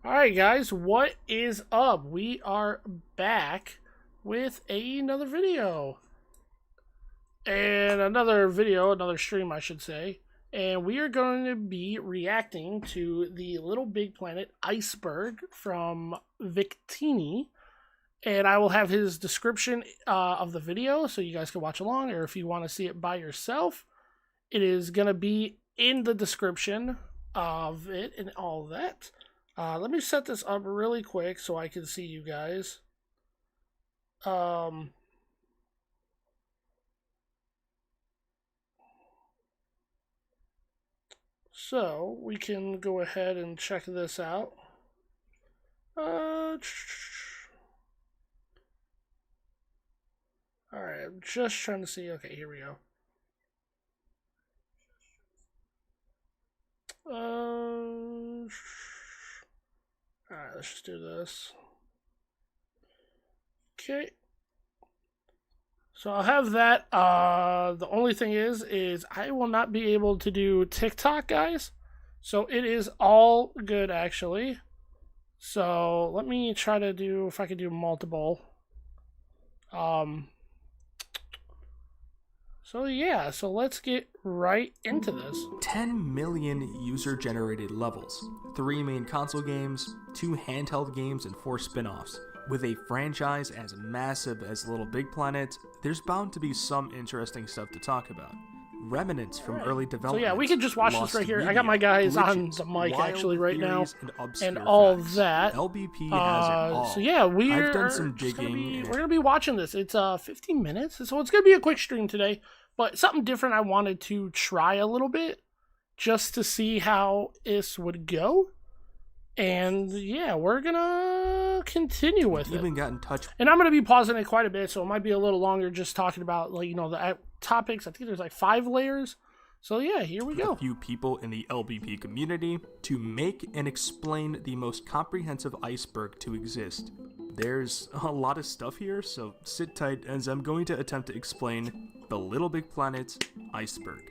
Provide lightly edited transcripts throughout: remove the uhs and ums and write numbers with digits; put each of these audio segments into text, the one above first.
Alright guys, what is up? We are back with another video. Another stream I should say. And we are going to be reacting to the Little Big Planet Iceberg from Victini. And I will have his description of the video so you guys can watch along, or if you want to see it by yourself, it is going to be in the description of it and all that. Let me set this up really quick so I can see you guys. So we can go ahead and check this out. Alright, I'm just trying to see. Okay, here we go. Alright, let's just do this. Okay. So I'll have that. The only thing is I will not be able to do TikTok, guys. So it is all good, actually. So let me try to do, if I can do multiple. So yeah, so let's get right into this. 10 million user-generated levels, 3 main console games, 2 handheld games, and 4 spin-offs. With a franchise as massive as Little Big Planet, there's bound to be some interesting stuff to talk about. Remnants from early development. So yeah, we can just watch this right here. I got my guys on the mic actually right now, and all that. LBP has it all. So yeah, I've done some digging. We're gonna be watching this. It's 15 minutes, so it's gonna be a quick stream today. But something different I wanted to try a little bit, just to see how this would go. And yeah, we're gonna continue with it. Even got in touch. And I'm gonna be pausing it quite a bit, so it might be a little longer, just talking about, like, you know, the topics. I think there's like 5 layers. So yeah, here we go. A few people in the LBP community to make and explain the most comprehensive iceberg to exist. There's a lot of stuff here, so sit tight as I'm going to attempt to explain the Little Big Planet Iceberg.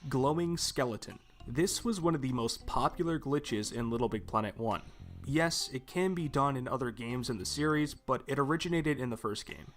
Glowing skeleton. This was one of the most popular glitches in Little Big Planet 1. Yes, it can be done in other games in the series, but it originated in the first game.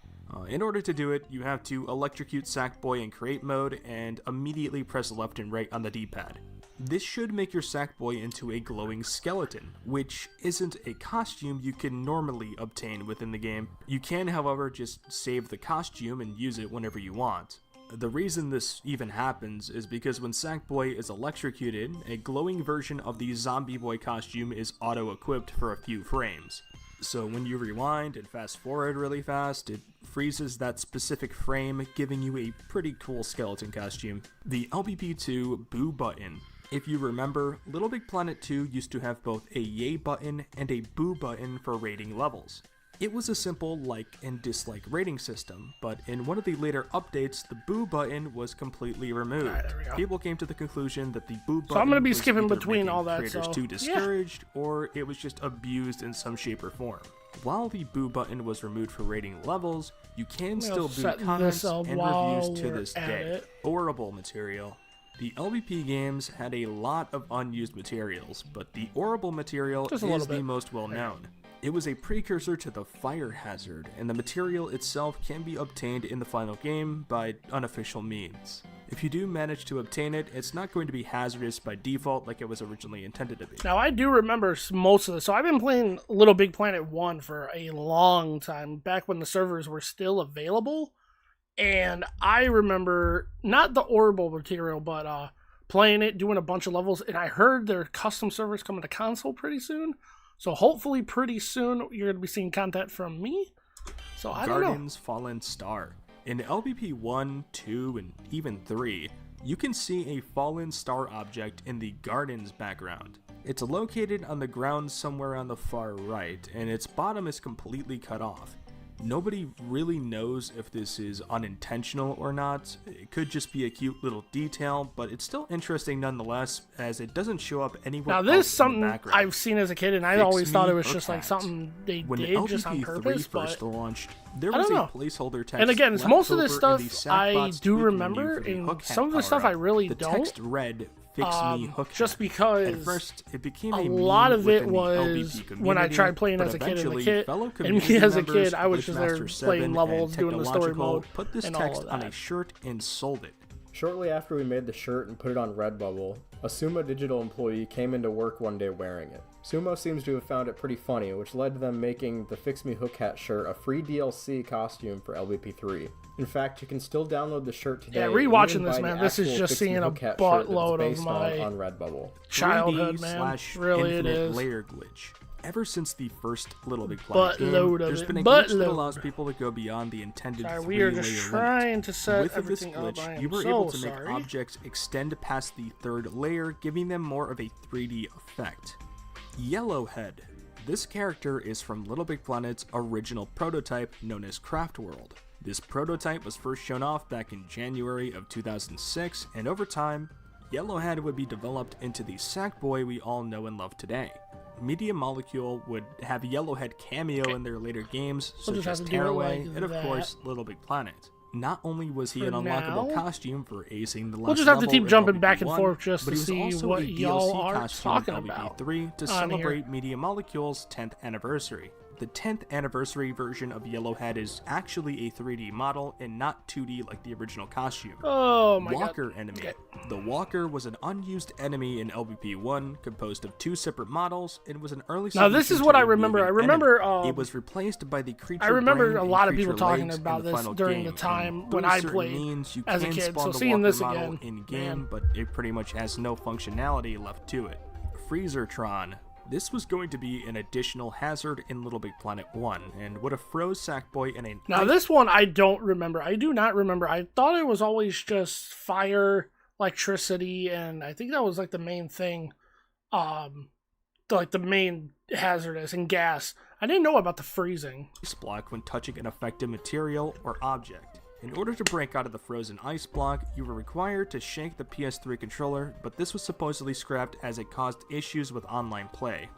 In order to do it, you have to electrocute Sackboy in create mode and immediately press left and right on the D-pad. This should make your Sackboy into a glowing skeleton, which isn't a costume you can normally obtain within the game. You can, however, just save the costume and use it whenever you want. The reason this even happens is because when Sackboy is electrocuted, a glowing version of the Zombie Boy costume is auto-equipped for a few frames. So when you rewind and fast forward really fast, it freezes that specific frame, giving you a pretty cool skeleton costume. The LBP2 Boo button. If you remember, Little Big Planet 2 used to have both a yay button and a boo button for rating levels. It was a simple like and dislike rating system, but in one of the later updates, the boo button was completely removed. Right, People came to the conclusion that the boo button so I'm going to be was skipping either between all that, creators too discouraged, or it was just abused in some shape or form. While the boo button was removed for rating levels, you can still boo comments and reviews to this day. Horrible material. The LBP games had a lot of unused materials, but the Orable material is the most well-known. It was a precursor to the fire hazard, and the material itself can be obtained in the final game by unofficial means. If you do manage to obtain it, it's not going to be hazardous by default like it was originally intended to be. Now, I do remember most of this. So I've been playing Little Big Planet 1 for a long time, back when the servers were still available. And I remember, not the Orable material, but playing it, doing a bunch of levels. And I heard their custom servers coming to console pretty soon. So hopefully pretty soon you're going to be seeing content from me. So I don't know. Garden's Fallen Star. In LBP 1, 2, and even 3, you can see a fallen star object in the garden's background. It's located on the ground somewhere on the far right, and its bottom is completely cut off. Nobody really knows if this is unintentional or not. It could just be a cute little detail, but it's still interesting nonetheless, as it doesn't show up anywhere else. Now, this is something I've seen as a kid, and I always thought it was just like something they did just on purpose. When LBP 3 first launched, there was a placeholder text. And again, most of this stuff I do remember, and some of the stuff I really don't. The text read, Fix Me Hook just hat. because At first, it became a a lot meme of it within the was LBP when I community, tried playing but as a kid in the eventually, kit, fellow and community me as a members, kid, I was just there Glitchmaster7 playing and levels, doing the story Technological mode, put this and all text of on a that. shirt and sold it. Shortly after we made the shirt and put it on Redbubble, a Sumo Digital employee came into work one day wearing it. Sumo seems to have found it pretty funny, which led to them making the Fix Me Hook Hat shirt a free DLC costume for LBP3. In fact, you can still download the shirt today. Yeah, and rewatching even this, buy man, the this is actual just Fix Me seeing a Hook Hat shirt that it's buttload of based my on Redbubble. childhood, man. 3D/infinite Really, it is. layer glitch. Ever since the first Little Big Planet Buttload game, of there's it. been a glitch that Buttload. allows people to go beyond the intended Sorry, 3 we are just layer trying limit. to set With this everything up. I glitch, am you were so able to sorry. make objects extend past the 3rd layer, giving them more of a 3D effect. Yellowhead. This character is from Little Big Planet's original prototype known as Craft World. This prototype was first shown off back in January of 2006, and over time, Yellowhead would be developed into the Sackboy we all know and love today. Media Molecule would have Yellowhead cameo in their later games, We'll such just as have to do it Tearaway, like and of that. course, Little Big Planet. Not only was he For an unlockable now, costume for acing the last we'll just have to level keep in jumping back and LBP1, forth just but to he was see also what a y'all DLC are costume talking in about LBP3 to on here. celebrate Media Molecule's 10th anniversary. The 10th anniversary version of Yellowhead is actually a 3D model and not 2D like the original costume. Oh my Walker god. enemy. Okay. The Walker was an unused enemy in LBP1, composed of 2 separate models, and was an early Now this solution is what to I a remember. moving I remember. enemy. It was replaced by the creature I remember brain a and lot of people creature talking legs about in the this final during game, the time and when through I certain played means, you as a can kid. spawn So the seeing Walker this model again, in-game, man. but it pretty much has no functionality left to it. Freezertron. This was going to be an additional hazard in Little Big Planet 1, and would have froze Sackboy in a... Now this one I don't remember. I do not remember. I thought it was always just fire, electricity, and I think that was like the main thing. Like the main hazardous, and gas. I didn't know about the freezing. Ice block when touching an affected material or object. In order to break out of the frozen ice block, you were required to shake the PS3 controller, but this was supposedly scrapped as it caused issues with online play.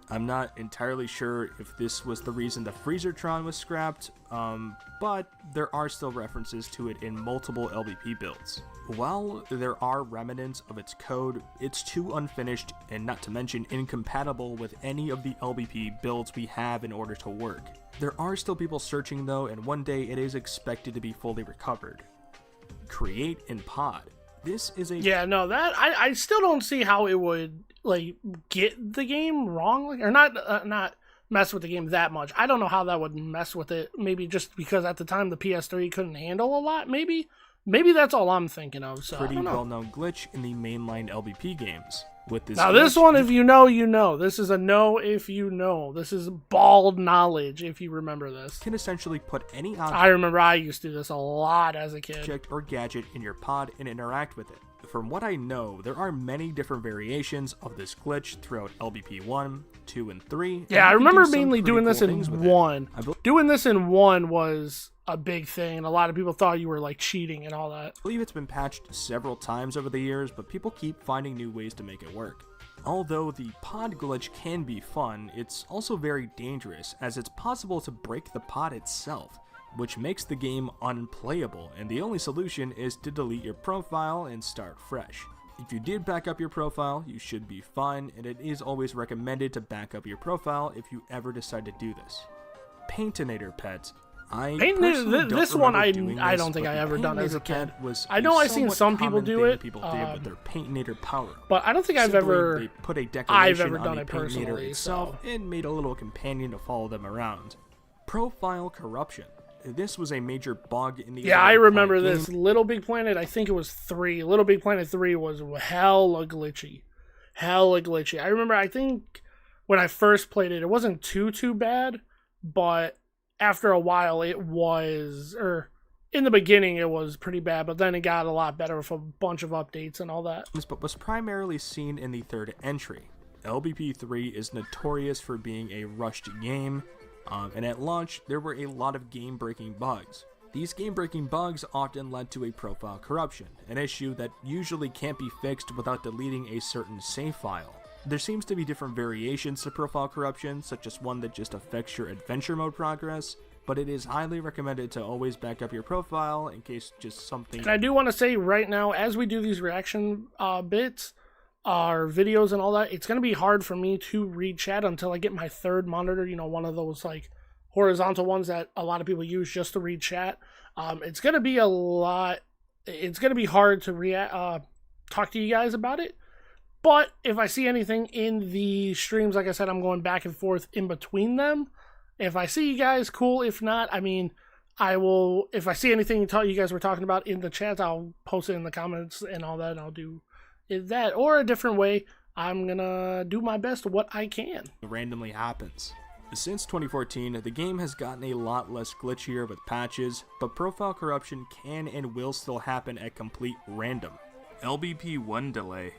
I'm not entirely sure if this was the reason the Freezertron was scrapped, but there are still references to it in multiple LBP builds. While there are remnants of its code, it's too unfinished and not to mention incompatible with any of the LBP builds we have in order to work. There are still people searching though, and one day it is expected to be fully recovered. Create in Pod. This is a... Yeah, no, that I still don't see how it would like get the game wrong, like, or not mess with the game that much. I don't know how that would mess with it. Maybe just because at the time the PS3 couldn't handle a lot. Maybe that's all I'm thinking of. So pretty I don't know. well-known glitch in the mainline LBP games. With this Now this glitch, one, if you know, you know. This is a know if you know. This is bald knowledge if you remember this. can essentially put any I remember I used to do this a lot as a kid. object or gadget in your pod and interact with it. From what I know, there are many different variations of this glitch throughout LBP 1, 2, and 3. Yeah, I and you can remember do some mainly pretty doing cool this in things with it. 1. I Doing this in 1 was a big thing, and a lot of people thought you were like cheating and all that. believe it's been patched several times over the years, but people keep finding new ways to make it work. Although the pod glitch can be fun, it's also very dangerous, as it's possible to break the pod itself, which makes the game unplayable, and the only solution is to delete your profile and start fresh. If you did back up your profile, you should be fine, and it is always recommended to back up your profile if you ever decide to do this. Paintinator Pet. This one I don't think I ever done as a kid. I know I've seen some people do it, People did with their Paintinator power. but I don't think I've Simply, ever. they put a decoration ever on done the it Paintinator personally, itself so. and made a little companion to follow them around. Profile corruption. This was a major bug in the Yeah, I Little Big remember Planet this. game. Little Big Planet, I think it was 3. Little Big Planet 3 was hella glitchy. Hella glitchy. I remember, I think when I first played it, it wasn't too bad, but after a while it was, or in the beginning it was pretty bad, but then it got a lot better with a bunch of updates and all that. But was primarily seen in the third entry. LBP3 is notorious for being a rushed game, and at launch there were a lot of game-breaking bugs. These game-breaking bugs often led to a profile corruption, an issue that usually can't be fixed without deleting a certain save file. There seems to be different variations to profile corruption, such as one that just affects your adventure mode progress, but it is highly recommended to always back up your profile in case just something... And I do want to say right now, as we do these reaction bits, our videos and all that, it's going to be hard for me to read chat until I get my third monitor, one of those like horizontal ones that a lot of people use just to read chat. It's going to be it's going to be hard to talk to you guys about it. But if I see anything in the streams, like I said, I'm going back and forth in between them. If I see you guys, cool. If not, I mean, I will, if I see anything you guys were talking about in the chat, I'll post it in the comments and all that, and I'll do that. Or a different way, I'm going to do my best what I can. Randomly happens. Since 2014, the game has gotten a lot less glitchier with patches, but profile corruption can and will still happen at complete random. LBP 1 delay.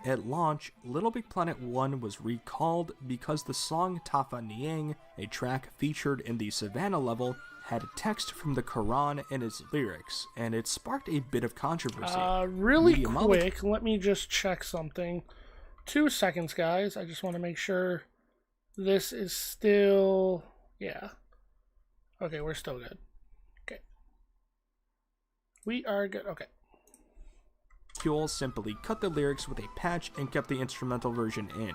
At launch, Little Big Planet 1 was recalled because the song Tafa Niang, a track featured in the Savannah level, had text from the Quran in its lyrics, and it sparked a bit of controversy. Really quick, let me just check something. 2 seconds, guys. I just want to make sure this is still... Yeah. Okay, we're still good. Okay. We are good. Okay. Fuel simply cut the lyrics with a patch and kept the instrumental version in.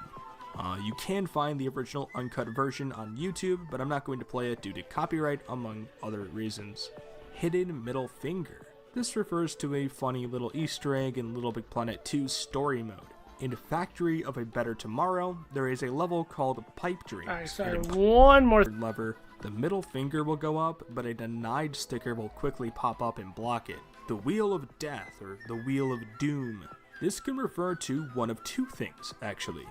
You can find the original uncut version on YouTube, but I'm not going to play it due to copyright, among other reasons. Hidden Middle Finger. This refers to a funny little Easter egg in Little Big Planet 2's story mode. In Factory of a Better Tomorrow, there is a level called Pipe Dreams. Alright, sorry, one more lever, the middle finger will go up, but a denied sticker will quickly pop up and block it. The Wheel of Death, or the Wheel of Doom. This can refer to one of two things, actually.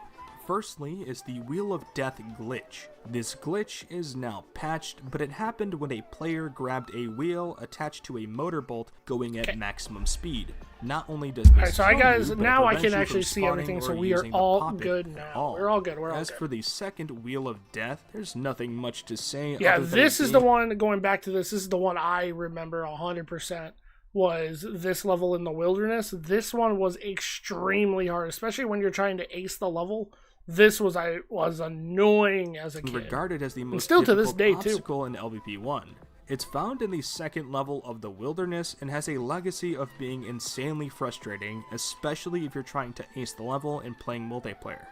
Firstly is the Wheel of Death glitch. This glitch is now patched, but it happened when a player grabbed a wheel attached to a motor bolt going at maximum speed. Not only does this sorry guys, now I can actually see everything, so we are all good now. We're all good, As for the second Wheel of Death, there's nothing much to say. Yeah, this is the one, going back to this is the one I remember 100%. Was this level in the wilderness. This one was extremely hard, especially when you're trying to ace the level. This was annoying as a kid. Regarded as the most still to this day obstacle in LVP 1. It's found in the second level of the wilderness and has a legacy of being insanely frustrating, especially if you're trying to ace the level and playing multiplayer.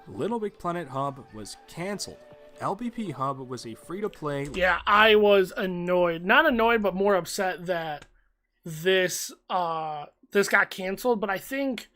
Little Big Planet Hub was cancelled. LBP Hub was a free-to-play... Yeah, I was annoyed. Not annoyed, but more upset that this got canceled, but I think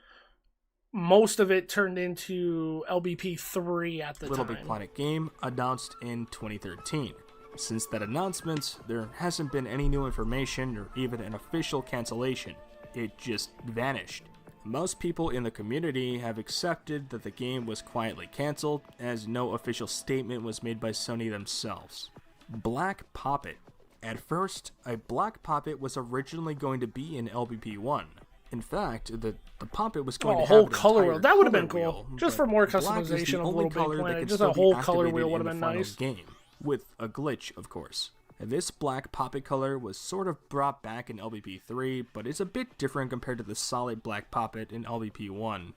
most of it turned into LBP 3 at the Little time. Big Planet game announced in 2013. Since that announcement, there hasn't been any new information or even an official cancellation. It just vanished. Most people in the community have accepted that the game was quietly cancelled, as no official statement was made by Sony themselves. Black Poppet. At first, a Black Poppet was originally going to be in LBP 1. In fact, the Poppet was going to have a whole an color wheel. That would have been cool. Wheel, just for more customization of Little Big Planet. Just a whole color wheel would have been nice. Game, with a glitch, of course. This Black Poppet color was sort of brought back in LBP 3, but it's a bit different compared to the solid Black Poppet in LBP 1.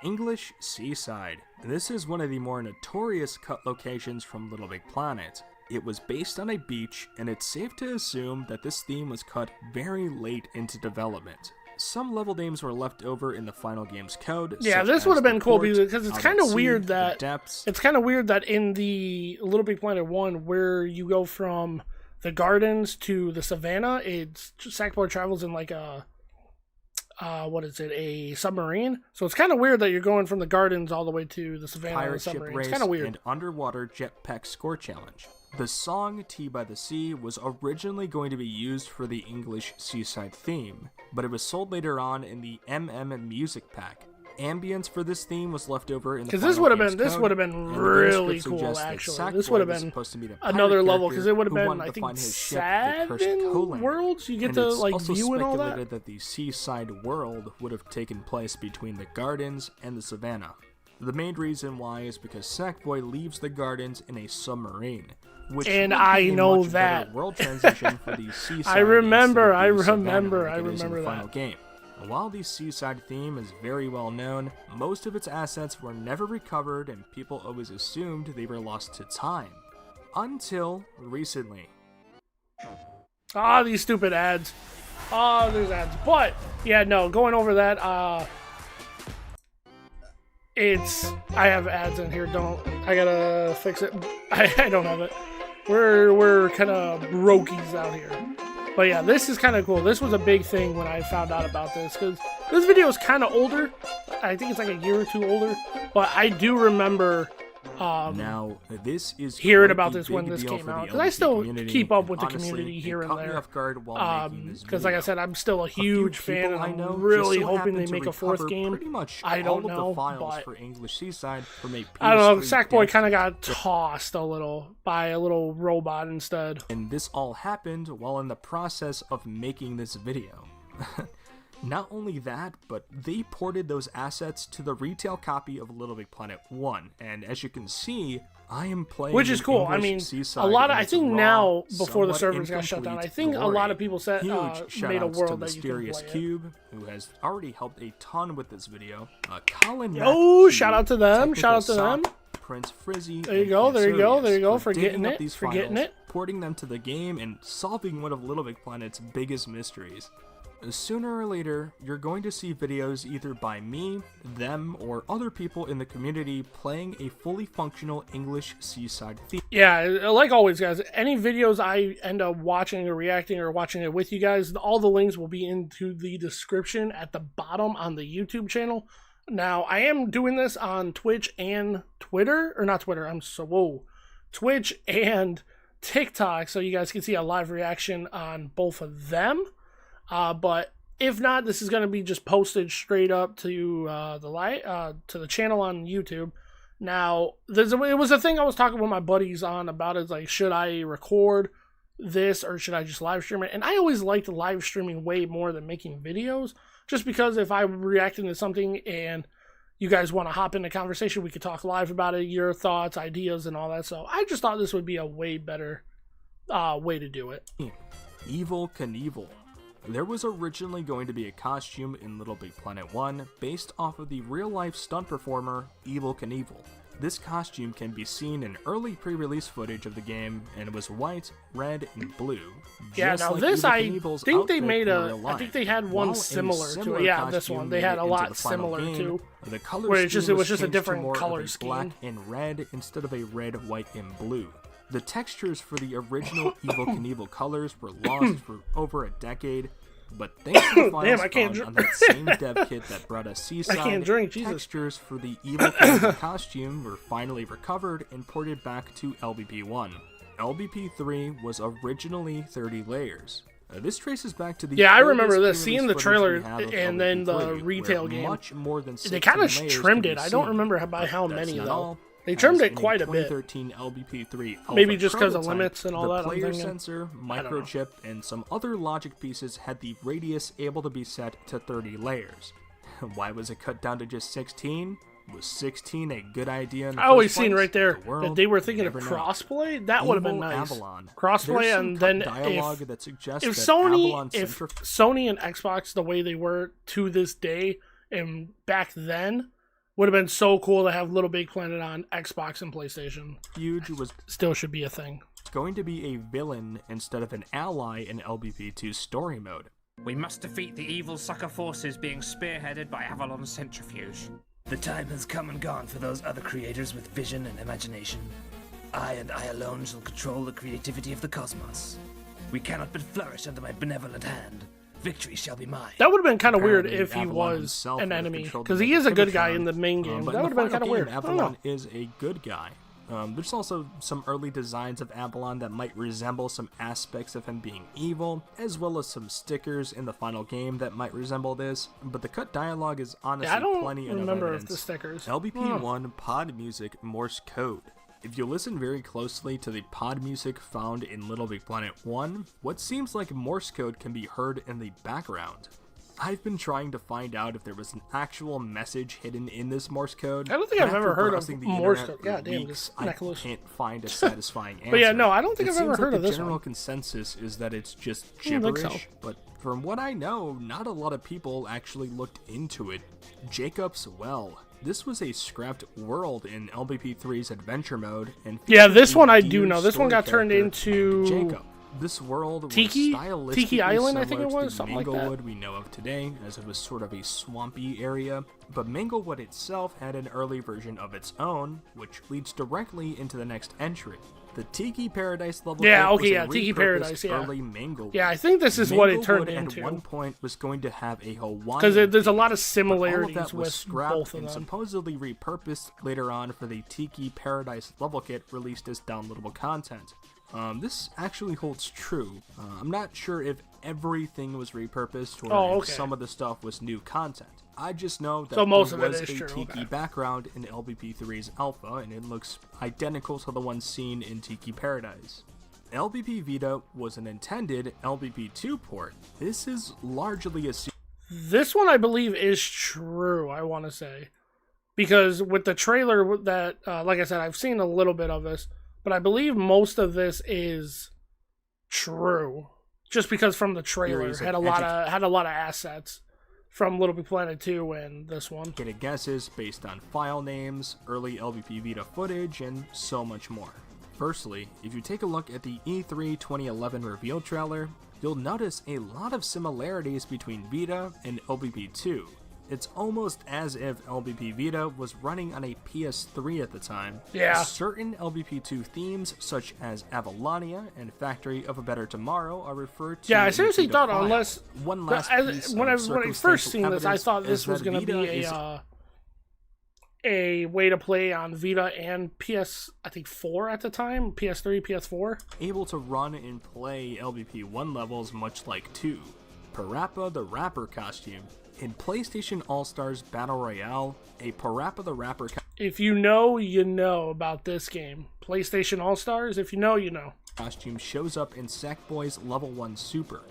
English Seaside. This is one of the more notorious cut locations from Little Big Planet. It was based on a beach, and it's safe to assume that this theme was cut very late into development. Some level names were left over in the final game's code. Yeah, this would have been cool because it's kind of weird that in the Little Big Planet 1, where you go from the gardens to the savannah, Sackboy travels in like a a submarine. So it's kind of weird that you're going from the gardens all the way to the savannah in a submarine. It's kind of weird. And underwater jetpack score challenge. The song Tea by the Sea was originally going to be used for the English Seaside theme, but it was sold later on in the MM Music Pack. Ambience for this theme was left over in the final this would have been really cool, actually. This would have been another level, because it would have been, I think, 7 worlds you get to like view and all that. It's also speculated that the Seaside world would have taken place between the gardens and the savannah. The main reason why is because Sackboy leaves the gardens in a submarine, which I know that world transition for the Seaside. I remember that. Final game. While the Seaside theme is very well known, most of its assets were never recovered and people always assumed they were lost to time. Until recently. These stupid ads. There's ads. But, yeah, no, going over that, I have ads in here, I gotta fix it. I don't have it. We're kind of brokies out here. But yeah, this is kind of cool. This was a big thing when I found out about this, because this video is kind of older. I think it's like a year or two older. But I do remember now, this is hearing about this when this came out, because I still keep up with the community here and there. Because like I said, I'm still a huge fan, and I'm really hoping they make a fourth game. I don't know, but for English Seaside from a I don't know. Sackboy kind of got tossed a little by a little robot instead. And this all happened while in the process of making this video. Not only that, but they ported those assets to the retail copy of Little Big Planet 1, and as you can see, I am playing, which is cool. I mean, a lot of, I think now, before the servers got shut down, I think a lot of people said made a world that you can play Cube, who has already helped a ton with this video. Colin, shout out to them, shout out to them. Prince Frizzy, there you go, for getting it, porting them to the game, and solving one of Little Big Planet's biggest mysteries. Sooner or later, you're going to see videos either by me, them, or other people in the community playing a fully functional English Seaside theme. Yeah, like always, guys, any videos I end up watching or reacting or watching it with you guys, all the links will be into the description at the bottom on the YouTube channel. Now, I am doing this on Twitch and Twitter, or not Twitter, Twitch and TikTok, so you guys can see a live reaction on both of them. But if not, this is going to be just posted straight up to the channel on YouTube. Now, it was a thing I was talking with my buddies on about, is like, should I record this or should I just live stream it? And I always liked live streaming way more than making videos, just because if I'm reacting to something and you guys want to hop into conversation, we could talk live about it, your thoughts, ideas, and all that. So I just thought this would be a way better way to do it. Evel Knievel. There was originally going to be a costume in Little Big Planet 1 based off of the real-life stunt performer Evel Knievel. This costume can be seen in early pre-release footage of the game, and it was white, red, and blue. Yeah, now like this, I Knievel's think they outfit made in I think they had one similar to it. Yeah, this one. They had a lot similar to. The color where it was just a changed different to color more of a scheme. black and red instead of a red, white, and blue. The textures for the original Evel Knievel colors were lost for over a decade, but thanks to the files found on that same dev kit that brought us Seaside, textures for the Evel Knievel costume were finally recovered and ported back to LBP1. LBP3 was originally 30 layers. This traces back to the I remember this, seeing the trailer and then the retail game. Much more than they kind of trimmed it. I don't remember by how many though. They trimmed it quite a bit. 2013 LBP3 maybe just because of limits and all that. The player sensor, microchip, and some other logic pieces had the radius able to be set to 30 layers. Why was it cut down to just 16? Was 16 a good idea in the I always first place? seen right there that they were thinking of crossplay. That would have been nice. Avalon. Crossplay, and then if Sony and Xbox, the way they were to this day and back then, would have been so cool to have Little Big Planet on Xbox and PlayStation. Huge was still should be a thing. It's going to be a villain instead of an ally in LBP2's story mode. We must defeat the evil sucker forces being spearheaded by Avalon's centrifuge. The time has come and gone for those other creators with vision and imagination. I and I alone shall control the creativity of the cosmos. We cannot but flourish under my benevolent hand. Victory shall be mine. That would have been kind of weird if he was an enemy, because he is a good guy in the main game. That would have been kind of weird. Avalon is a good guy. There's also some early designs of Avalon that might resemble some aspects of him being evil, as well as some stickers in the final game that might resemble this, but the cut dialogue is honestly plenty of evidence. The stickers. LBP1 Pod Music Morse Code. If you listen very closely to the pod music found in Little Big Planet 1, what seems like Morse code can be heard in the background. I've been trying to find out if there was an actual message hidden in this Morse code. I don't think I've ever heard of Morse code. God damn, I can't find a satisfying answer. But yeah, no, I don't think I've ever heard of this one. The general consensus is that it's just gibberish, but from what I know, not a lot of people actually looked into it. Jacob's Well. This was a scrapped world in LBP3's adventure mode, and this one I do know. This one got turned into Jacob. This world Tiki? was stylistically Tiki Island, I think similar it to was, the something like that. Manglewood we know of today, as it was sort of a swampy area, but Manglewood itself had an early version of its own, which leads directly into the next entry. The Tiki Paradise level Yeah, kit okay, was a yeah, Tiki repurposed Paradise, yeah. early Manglewood. Yeah, I think this is what it turned Manglewood into. At one point was going to have a Hawaiian Because there's a theme, lot of but all similarities of that was with scrapped both of and them. supposedly repurposed later on for the Tiki Paradise level kit released as downloadable content. This actually holds true. I'm not sure if everything was repurposed or if some of the stuff was new content. I just know that So most there of it was is a true, Tiki okay. background in LBP3's alpha, and it looks identical to the one seen in Tiki Paradise. LBP Vita was an intended LBP2 port. This is largely a This one, I believe, is true, I want to say. Because with the trailer that, like I said, I've seen a little bit of this, but I believe most of this is true. Just because from the trailer, Series of had a lot of assets from Little Big Planet 2 and this one. educated guesses based on file names, early LBP Vita footage, and so much more. Firstly, if you take a look at the E3 2011 reveal trailer, you'll notice a lot of similarities between Vita and LBP2. It's almost as if LBP Vita was running on a PS3 at the time. Yeah. Certain LBP2 themes, such as Avalania and Factory of a Better Tomorrow, are referred to. Yeah, I in the seriously Vita thought file. unless One last piece when of I first seen this, I circumstantial thought this evidence was is going to that be Vita a way to play on Vita and PS, I think 4 at the time, PS3, PS4. able to run and play LBP1 levels much like 2. Parappa the Rapper costume. In PlayStation All-Stars Battle Royale, a Parappa the Rapper If you know, you know about this game. PlayStation All-Stars, if you know, you know. costume shows up in Sackboy's Level 1 Super.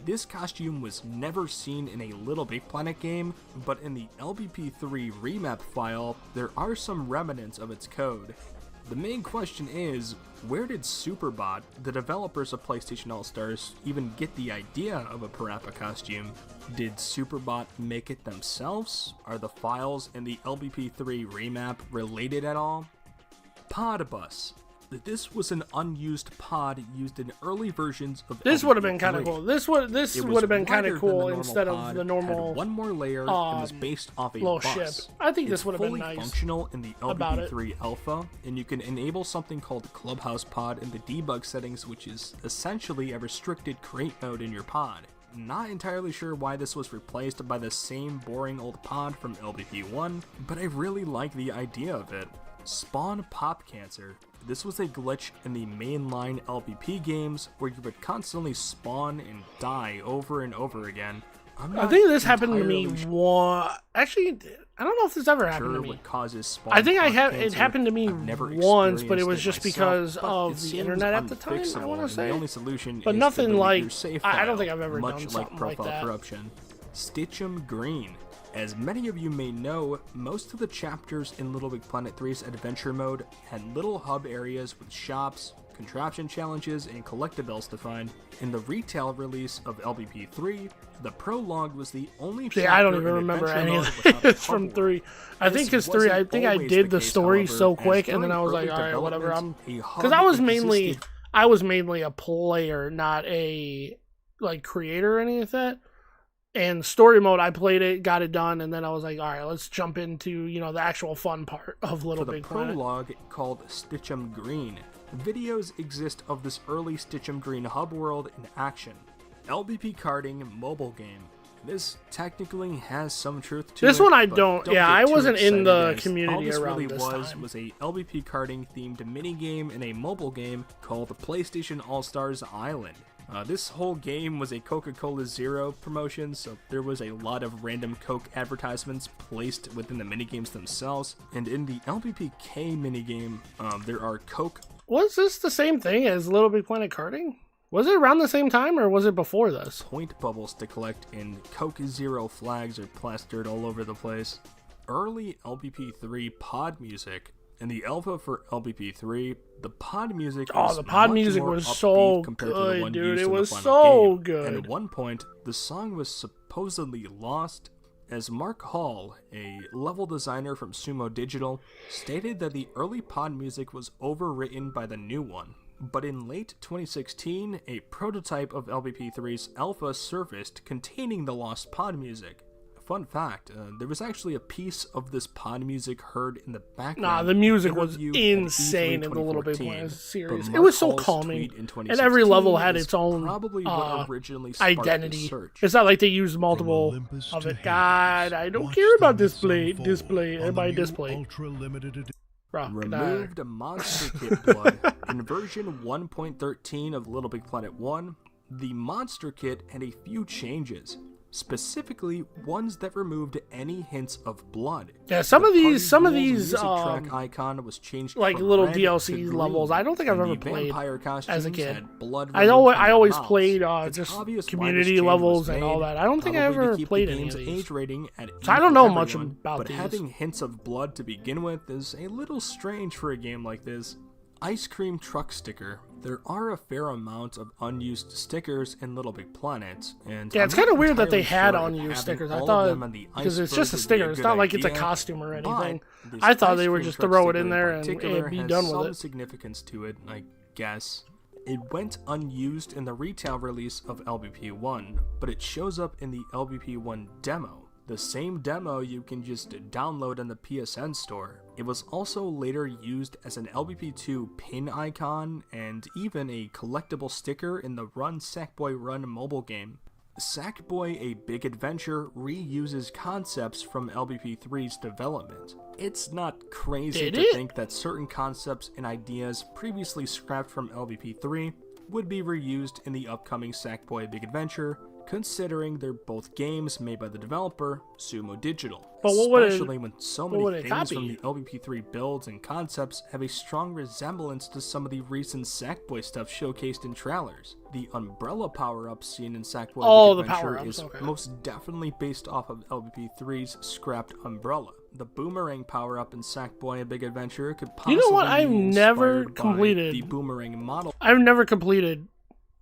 This costume was never seen in a Little Big Planet game, but in the LBP3 remap file, there are some remnants of its code. The main question is, where did Superbot, the developers of PlayStation All-Stars, even get the idea of a Parappa costume? Did Superbot make it themselves? Are the files in the LBP3 remap related at all? Podbus. This was an unused pod used in early versions of This would have been LBP3. kind of cool. This would have been kind of cool instead of the normal had one more layer and was based off a little bus. ship. I think this It's would have been fully nice functional in the about it. LBP3 alpha, and you can enable something called Clubhouse Pod in the debug settings, which is essentially a restricted crate mode in your pod. Not entirely sure why this was replaced by the same boring old pod from LBP1, but I really like the idea of it. Spawn Pop Cancer. This was a glitch in the mainline LBP games where you would constantly spawn and die over and over again. I think this happened to me entirely one. Actually, I don't know if this ever happened sure to me. what causes spawn I think pop it cancer. happened to me I've never once, but it experienced was just myself, because but of it the seems internet at the time, I unfixable, want to and say. the only solution But is nothing to delete like- your save I don't file, think I've ever much done like something like profile that. corruption. Stitch'em Green. As many of you may know, most of the chapters in Little Big Planet 3's adventure mode had little hub areas with shops, contraption challenges, and collectibles to find. In the retail release of LBP3, the prologue was the only chapter Yeah, I don't even in remember adventure any mode of without a this from hub 3. I This think because 3, I wasn't think I always did the case, story however, so as quick, and then during I was like, early alright, whatever. development, a hub Because I was existed mainly a player, not a like creator or any of that. And story mode, I played it, got it done, and then I was like, all right, let's jump into, the actual fun part of Little for the Big Planet. prologue called Stitch'em Green. Videos exist of this early Stitch'em Green hub world in action. LBP karting mobile game. This technically has some truth to it. This one I but don't. Yeah, get I too wasn't in excited, the guys. community All this around really this time. was a LBP karting themed minigame in a mobile game called PlayStation All-Stars Island. This whole game was a Coca-Cola Zero promotion, so there was a lot of random Coke advertisements placed within the minigames themselves. And in the LBPK minigame, there are Coke. Was this the same thing as Little Big Planet karting? Was it around the same time, or was it before this? Point bubbles to collect, and Coke Zero flags are plastered all over the place. Early LBP3 pod music. In the alpha for LBP3, the pod music Oh, the pod much music more was upbeat so compared to the good, one dude. used It in the was final so game. good. And at one point, the song was supposedly lost, as Mark Hall, a level designer from Sumo Digital, stated that the early pod music was overwritten by the new one. But in late 2016, a prototype of LBP3's alpha surfaced containing the lost pod music. Fun fact, there was actually a piece of this pod music heard in the background. Nah, the music in a was review at insane E3 in the Little Big 2014, Planet series. but It was so Mark Hall's calming, tweet in and every level 2016 had is its own probably what originally sparked this identity. search. It's not like they used multiple Olympus of to it. Hades, God, I don't watch care the about sun display. fall Display. on the Everybody new display. ultra-limited edition. Bro, Removed a monster kit blood. In version 1.13 of Little Big Planet 1, the monster kit had a few changes, specifically ones that removed any hints of blood. yeah, some of The these party rules music track like icon was changed from little red to DLC green, levels, I don't think I've and ever the played vampire as a costumes kid. had blood I removed from their always mouths. played It's just obvious why this community change was levels and made, all that. I don't think I probably to ever keep played the any of game's these. age rating at So I E don't for know much everyone, about but these. having hints of blood to begin with is a little strange for a game like this. Ice cream truck sticker. There are a fair amount of unused stickers in Little Big Planet, and Yeah, it's I'm not kind of weird that they entirely had sure if unused having stickers. I all of thought them on the because it's Iceberg just a would be sticker. It's good not like it's a idea, costume or anything. but this I thought ice they were cream just truck throw it sticker in there and particular be has done with some it. significance to it, I guess. It went unused in the retail release of LBP1, but it shows up in the LBP1 demo. The same demo you can just download in the PSN store. It was also later used as an LBP2 pin icon and even a collectible sticker in the Run Sackboy Run mobile game. Sackboy: A Big Adventure reuses concepts from LBP3's development. It's not crazy Did to it? think that certain concepts and ideas previously scrapped from LBP3 would be reused in the upcoming Sackboy: A Big Adventure, considering they're both games made by the developer, Sumo Digital. But what would it- Especially when so what would many it things from copy? the LBP3 builds and concepts have a strong resemblance to some of the recent Sackboy stuff showcased in trailers. The umbrella power-up seen in Sackboy: Oh, Big the Adventure power-ups, is okay. most definitely based off of LBP3's scrapped umbrella. The boomerang power-up in Sackboy: A Big Adventure could possibly You know what? I've be never inspired by completed- the boomerang model I've never completed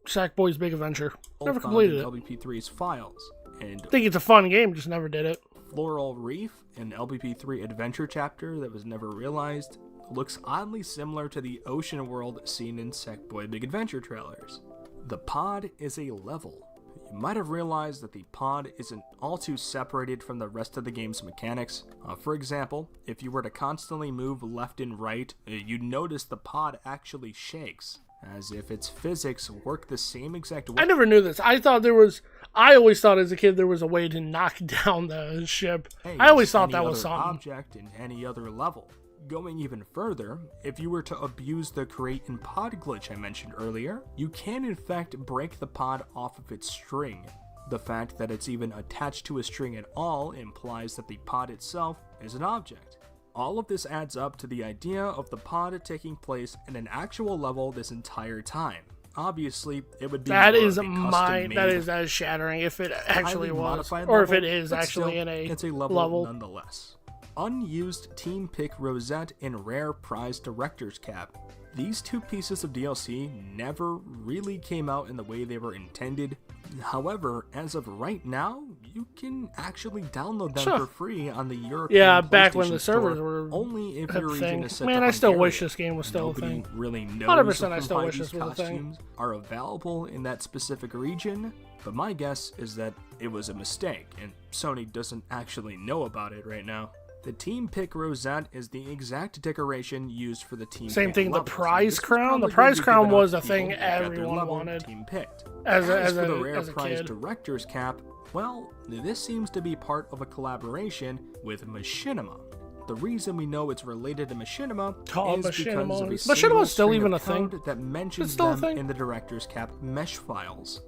Sackboy's Big Adventure. Never found completed in it. LBP3's files, and I think it's a fun game, just never did it. Floral Reef, an LBP3 adventure chapter that was never realized, looks oddly similar to the ocean world seen in Sackboy: Big Adventure trailers. The pod is a level. You might have realized that the pod isn't all too separated from the rest of the game's mechanics. For example, if you were to constantly move left and right, you'd notice the pod actually shakes, as if its physics work the same exact way. I never knew this. I always thought as a kid there was a way to knock down the ship. I always as thought any that was other something. object in any other level. Going even further, if you were to abuse the create and pod glitch I mentioned earlier, you can in fact break the pod off of its string. The fact that it's even attached to a string at all implies that the pod itself is an object. All of this adds up to the idea of the pod taking place in an actual level this entire time. Obviously, it would be That more is of a custom-made, that is shattering if it actually highly was, modified or if level, it is but actually still, in a it's a level nonetheless. Unused Team Pick Rosette and Rare Prize Director's Cap. These two pieces of DLC never really came out in the way they were intended. However, as of right now, you can actually download them Sure. for free on the European Yeah, back when PlayStation the servers Store, were only if a your region thing. is set Man, to I still wish Hungarian. this game was still a Nobody thing. really knows 100% I still why wish these this was a thing. costumes are available in that specific region, but my guess is that it was a mistake, and Sony doesn't actually know about it right now. The Team Pick Rosette is the exact decoration used for the Team Same Pick thing, the levels, and prize this was crown? The probably prize going to be crown given out was to a thing people who got their everyone level wanted. Team picked. As a- As as for a- the Rare as a Prize kid. Director's Cap, well, this seems to be part of a collaboration with Machinima. The reason we know it's related to Machinima Oh, is because of a Machinima. single Machinima is still string even of a thing? code that mentions It's still a them thing? in the Director's Cap mesh files.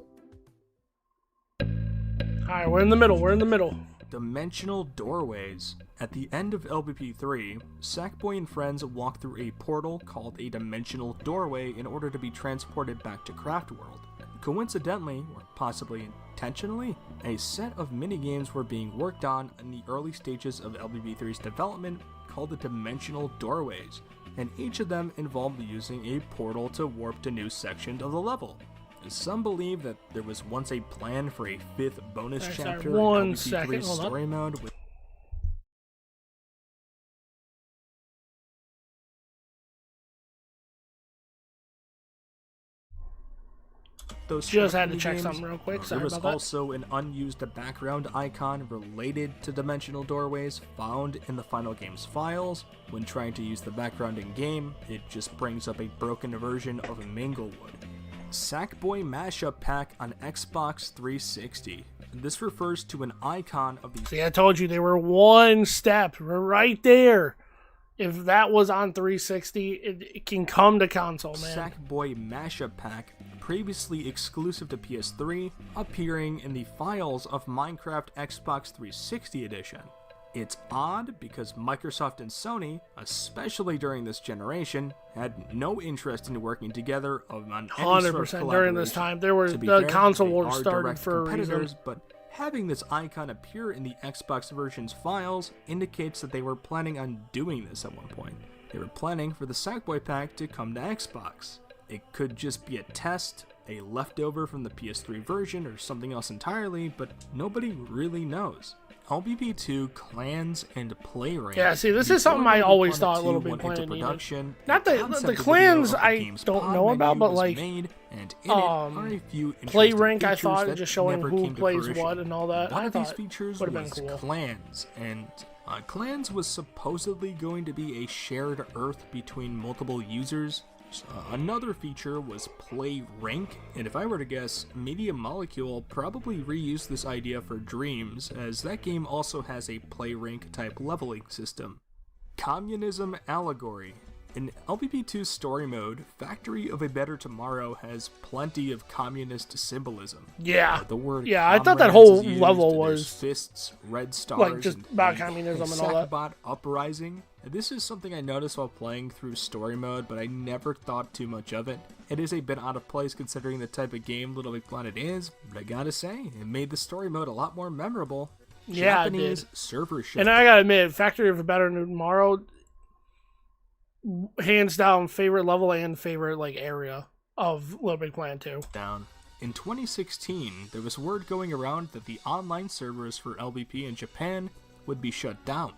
Alright, we're in the middle. We're in the middle. Dimensional doorways. At the end of LBP3, Sackboy and friends walk through a portal called a dimensional doorway in order to be transported back to Craftworld. Coincidentally, or possibly intentionally, a set of minigames were being worked on in the early stages of LBP3's development called the Dimensional Doorways, and each of them involved using a portal to warp to new sections of the level. Some believe that there was once a plan for a fifth bonus Alright, sorry, chapter in 1 LBP3's second, hold on. story mode with those Just had scrap to check minigames, something real quick. there Sorry was about that. also an unused background icon related to dimensional doorways found in the final game's files. When trying to use the background in game, it just brings up a broken version of Minglewood. Sackboy Mashup Pack on Xbox 360. This refers to an icon of the See, I told you they were one step right there. If that was on 360, it can come to console, man. Sackboy Mashup Pack, previously exclusive to PS3, appearing in the files of Minecraft Xbox 360 Edition. It's odd because Microsoft and Sony, especially during this generation, had no interest in working together on any sort of 100% during this collaboration. time. There were To be the fair, console they wars are started direct for a reason. competitors, but having this icon appear in the Xbox version's files indicates that they were planning on doing this at one point. They were planning for the Sackboy Pack to come to Xbox. It could just be a test, a leftover from the PS3 version, or something else entirely, but nobody really knows. LBP2 clans and play rank. Yeah, see, this is Before something I Little always Planet thought 2 Little Big went into Planet needed. production, Not a the concept video clans of the I game's don't pod know menu about, but was like made, and in it are a few play interesting rank, I features thought, that just showing never who came to plays fruition. what and all that. One I of these thought features would have was been cool. clans, and clans was supposedly going to be a shared Earth between multiple users. Another feature was play rank, and if I were to guess, Media Molecule probably reused this idea for Dreams, as that game also has a play rank type leveling system. Communism Allegory. In LPP2's story mode, Factory of a Better Tomorrow has plenty of communist symbolism. Yeah. The word Yeah, I thought that comrades whole is used, level and there's was fists, red stars, like just and about a communism and all that. Sackbot uprising. This is something I noticed while playing through story mode, but I never thought too much of it. It is a bit out of place considering the type of game Little Big Planet is, but I gotta say, it made the story mode a lot more memorable. Yeah, it Japanese did. server shift. And I gotta admit, Factory of a Better Tomorrow, hands down, favorite level and favorite like area of Little Big Planet 2. Down. In 2016, there was word going around that the online servers for LBP in Japan would be shut down.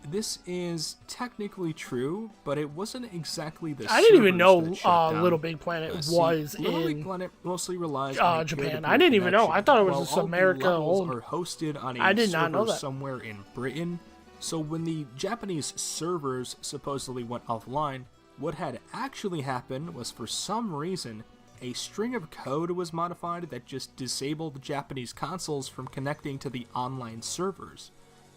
This is technically true, but it wasn't exactly the I didn't even servers know that shut down. Little Big Planet See, was Little Big in Planet mostly relies on a Japan. peer-to-peer I didn't even know. connection, I thought it was while just all the America levels owned. are hosted on a I did not know server that. somewhere in Britain. So when the Japanese servers supposedly went offline, what had actually happened was, for some reason, a string of code was modified that just disabled Japanese consoles from connecting to the online servers.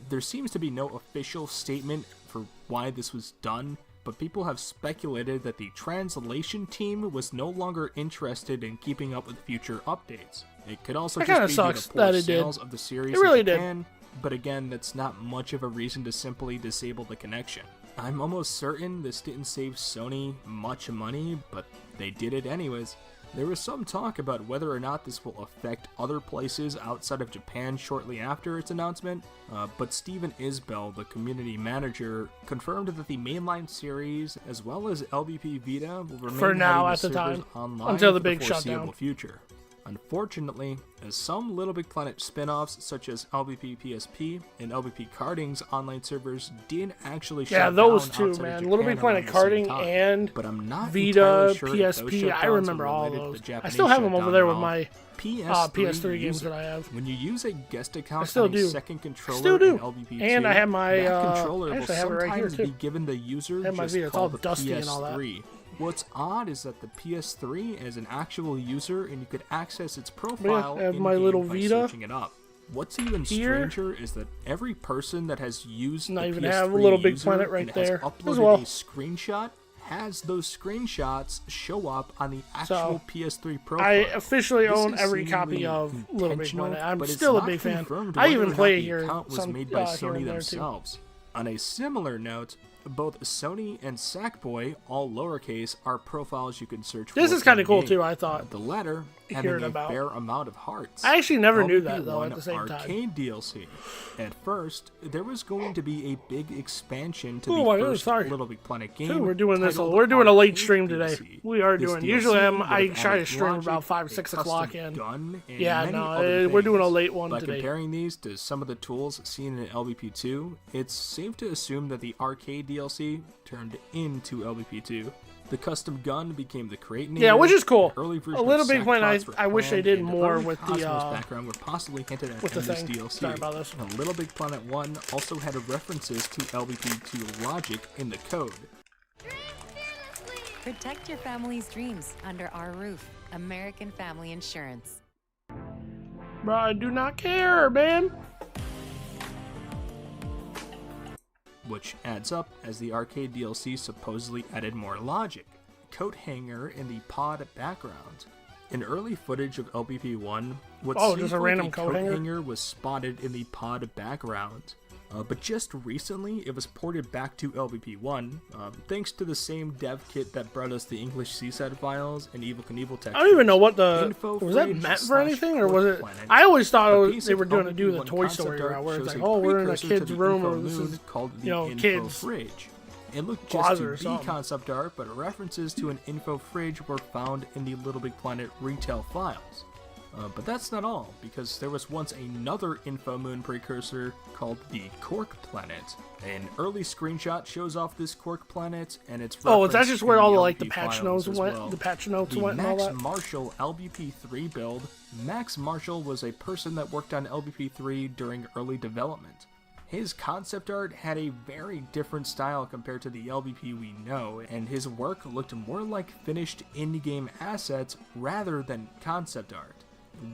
There seems to be no official statement for why this was done, but people have speculated that the translation team was no longer interested in keeping up with future updates. It could also That just kinda be sucks due to poor that it did. sales of the series It really in did. Japan, but again, that's not much of a reason to simply disable the connection. I'm almost certain this didn't save Sony much money, but they did it anyways. There was some talk about whether or not this will affect other places outside of Japan shortly after its announcement, but Steven Isbell, the community manager, confirmed that the mainline series, as well as LBP Vita, will remain For now, having at the servers time, online until the for big foreseeable shutdown. future. Unfortunately, as some Little Big Planet spin-offs such as LBP PSP and LBP Karting's online servers did actually shut Yeah, those down two, outside of man. Japan Little Big Planet around the same Karting time. and But I'm not Vita, entirely sure if those PSP. I shutdowns remember were all related to those. the Japanese I still have them over shutdown there at with all. my PS3 games user. that I have. When you use a guest account still on a do. second controller Still do. in LBP2, And I have my, that controller will actually I have it right here, sometimes too. be given the user I have my just Vita. It's all called the dusty and PS3. all that. What's odd is that the PS3 is an actual user, and you could access its profile I have in my game little by Vita searching it up. What's even here. stranger is that every person that has used Not the even PS3 have a Little Big user Planet right and has there uploaded as well. a screenshot has those screenshots show up on the actual PS3 profile. I officially This own is every copy seemingly of Little Big intentional, Planet. I'm but it's still a not big fan. confirmed I whether even or not play the here account was some made by here Sony and there too. themselves. On a similar note, both Sony and Sackboy, all lowercase, are profiles you can search for. This is kind of cool in-game. too. I thought. The latter Hearing having a about. fair amount of hearts. I actually never knew that though. LBP1 At the same time. Arcade DLC. At first, there was going to be a big expansion to Oh, the my goodness, first sorry. Little Big Planet game. Dude, we're doing this. titled We're doing a late Arcade stream today. DLC. We are This doing. DLC Usually, I would have try to added stream logic, about 5 or a 6 custom o'clock in. gun, and Yeah, many no, other we're doing a things. late one By today. comparing these to some of the tools seen in LBP2, it's safe to assume that the arcade DLC turned into LBP2. The custom gun became the crate Yeah, which is cool. Early A version Little of Big Planet, Sacktrots were I wish they planned, did and more early with the Cosmos background were possibly hinted at with the in this thing. DLC. Sorry about this. And Little Big Planet 1 also had references to LBP2 logic in the code. Protect your family's dreams under our roof. American Family Insurance. Bro, I do not care, man. Which adds up as the arcade DLC supposedly added more logic. Coat hanger in the pod background. In early footage of LBP1, what seemed just a like random a coat coat hanger? hanger was spotted in the pod background. But just recently, it was ported back to LBP1, thanks to the same dev kit that brought us the English Seaside files and Evil Knievel textures. I don't even know what the Info was that fridge meant for slash anything, or was Cork it? Planet. I always thought A it piece was, they of were going to do the LBP1 Toy concept Story art route, where it's shows like, a oh, we're in a precursor kid's to the room, info or this moon is called the you know, info kids fridge. It looked closet just or to be something. concept art, but references to an info fridge were found in the Little Big Planet retail files. But that's not all, because there was once another Info Moon precursor called the Cork Planet. An early screenshot shows off this Cork Planet, and it's Oh, is that referenced just where in all the the like the LBP patch files notes as went? well. The patch notes The went and all Max that. Marshall LBP3 build. Max Marshall was a person that worked on LBP3 during early development. His concept art had a very different style compared to the LBP we know, and his work looked more like finished in-game assets rather than concept art.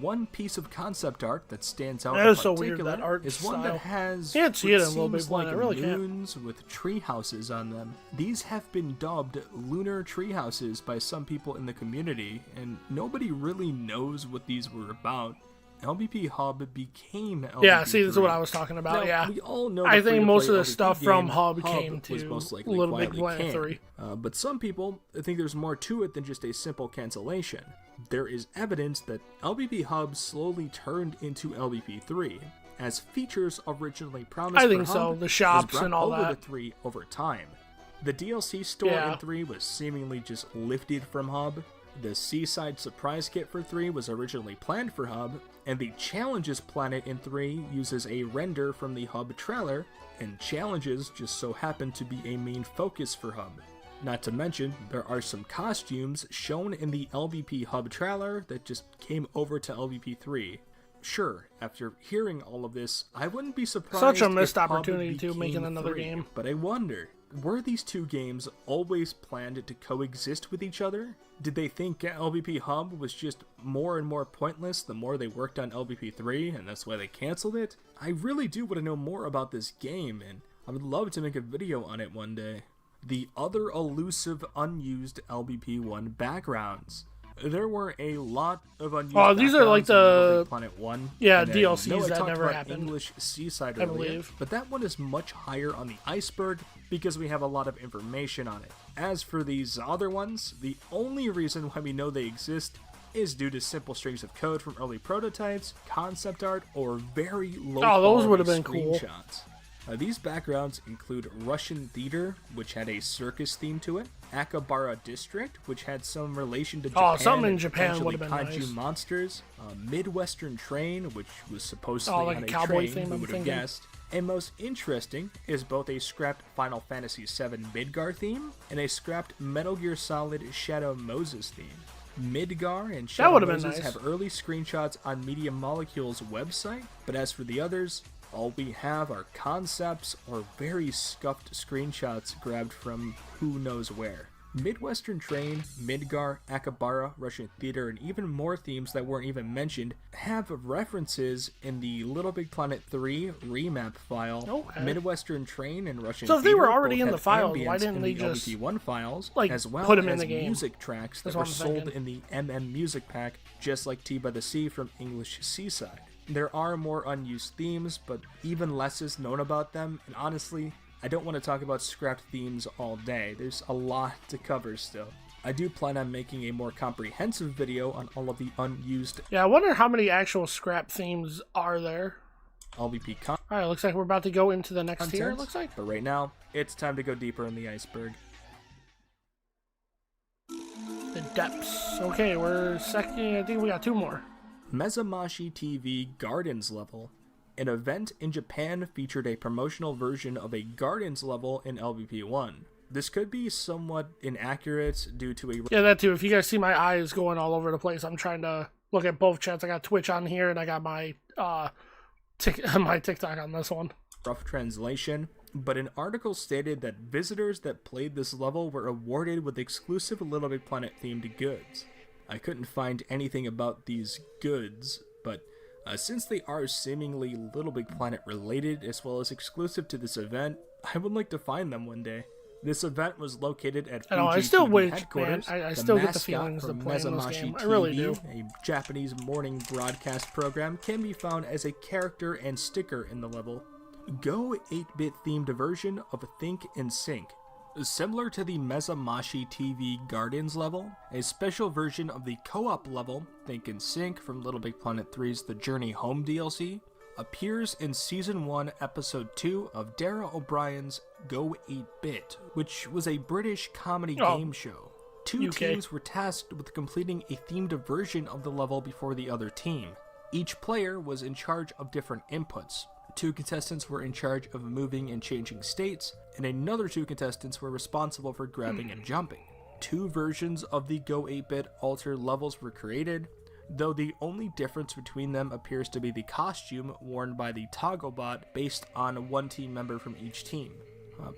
One piece of concept art that stands out That in is so weird, particular that art is one style. that has Can't see what it in Little Big seems Planet, like I really can't. moons with tree houses on them. These have been dubbed lunar tree houses by some people in the community, and nobody really knows what these were about. LBP Hub became LBP3. Yeah, see, this is what I was talking about. Now, yeah, we all know I the think most of the free-to-play stuff LBP from game, Hub came was to most likely Little Big quietly Planet canned. 3. But some people think there's more to it than just a simple cancellation. There is evidence that LBP Hub slowly turned into LBP3, as features originally promised I think for so, Hub the was shops brought and all over that. to 3 over time. The DLC store Yeah. in 3 was seemingly just lifted from Hub. The Seaside Surprise Kit for 3 was originally planned for Hub, and the Challenges planet in 3 uses a render from the Hub trailer, and Challenges just so happen to be a main focus for Hub. Not to mention, there are some costumes shown in the LBP Hub trailer that just came over to LBP3. Sure, after hearing all of this, I wouldn't be surprised Such a if missed Hub opportunity to became making another 3, game. But I wonder, were these two games always planned to coexist with each other? Did they think LBP Hub was just more and more pointless the more they worked on LBP3, and that's why they canceled it? I really do want to know more about this game, and I would love to make a video on it one day. The other elusive unused LBP1 backgrounds. There were a lot of unused Oh, these are like backgrounds in Little the- Big Planet 1. yeah, and I DLCs know I that talked never about happened, English Seaside I earlier, believe. but that one is much higher on the Iceberg because we have a lot of information on it. As for these other ones, the only reason why we know they exist is due to simple strings of code from early prototypes, concept art, or very low Oh, those quality would've been cool. screenshots. These backgrounds include Russian Theater, which had a circus theme to it, Akabara District, which had some relation to Japan. Oh, something in and Japan potentially would've been kaiju nice. monsters, Midwestern Train, which was supposedly like on a a cowboy train, theme, who I'm would have thinking. guessed. And most interesting is both a scrapped Final Fantasy VII Midgar theme and a scrapped Metal Gear Solid Shadow Moses theme. Midgar and Shadow would've been Moses nice. have early screenshots on Media Molecule's website, but as for the others, all we have are concepts or very scuffed screenshots grabbed from who knows where. Midwestern Train, Midgar, Akabara, Russian Theater, and even more themes that weren't even mentioned have references in the Little Big Planet 3 remap file. Okay. Midwestern Train and Russian So if they Theater were already both in have the files, why ambience didn't in they the just, LBP1 files, like, as well put 'em in as the game? music tracks that That's were what I'm sold thinking. in the MM Music Pack, just like Tea by the Sea from English Seaside. There are more unused themes, but even less is known about them, and honestly, I don't want to talk about scrapped themes all day. There's a lot to cover still. I do plan on making a more comprehensive video on all of the unused Yeah, I wonder how many actual scrap themes are there. LBP Alright, looks like we're about to go into the next tier, it content, looks like. but right now, it's time to go deeper in the iceberg. The depths. Okay, we're second. I think we got two more. Mezamashi TV Gardens level. An event in Japan featured a promotional version of a Gardens level in LBP1. This could be somewhat inaccurate due to a Yeah, that too. If you guys see my eyes going all over the place, I'm trying to look at both chats. I got Twitch on here, and I got my my TikTok on this one. rough translation, but an article stated that visitors that played this level were awarded with exclusive Little Big Planet themed goods. I couldn't find anything about these goods, but since they are seemingly Little Big Planet related as well as exclusive to this event, I would like to find them one day. This event was located at I know, I Fuji still TV wish, man, headquarters. I The still get the mascot feelings from of playing this Mezamashi game. TV, I really do. a Japanese morning broadcast program, can be found as a character and sticker in the level. Go 8-bit themed version of Think and Sync. Similar to the Mezamashi TV Gardens level, a special version of the co-op level, Think and Sync from Little Big Planet 3's The Journey Home DLC, appears in Season 1, Episode 2 of Dara O'Brien's Go 8-Bit, which was a British comedy game show. Two UK. teams were tasked with completing a themed version of the level before the other team. Each player was in charge of different inputs. 2 contestants were in charge of moving and changing states, and another 2 contestants were responsible for grabbing and jumping. 2 versions of the Go 8-Bit altered levels were created, though the only difference between them appears to be the costume worn by the Togglebot based on one team member from each team.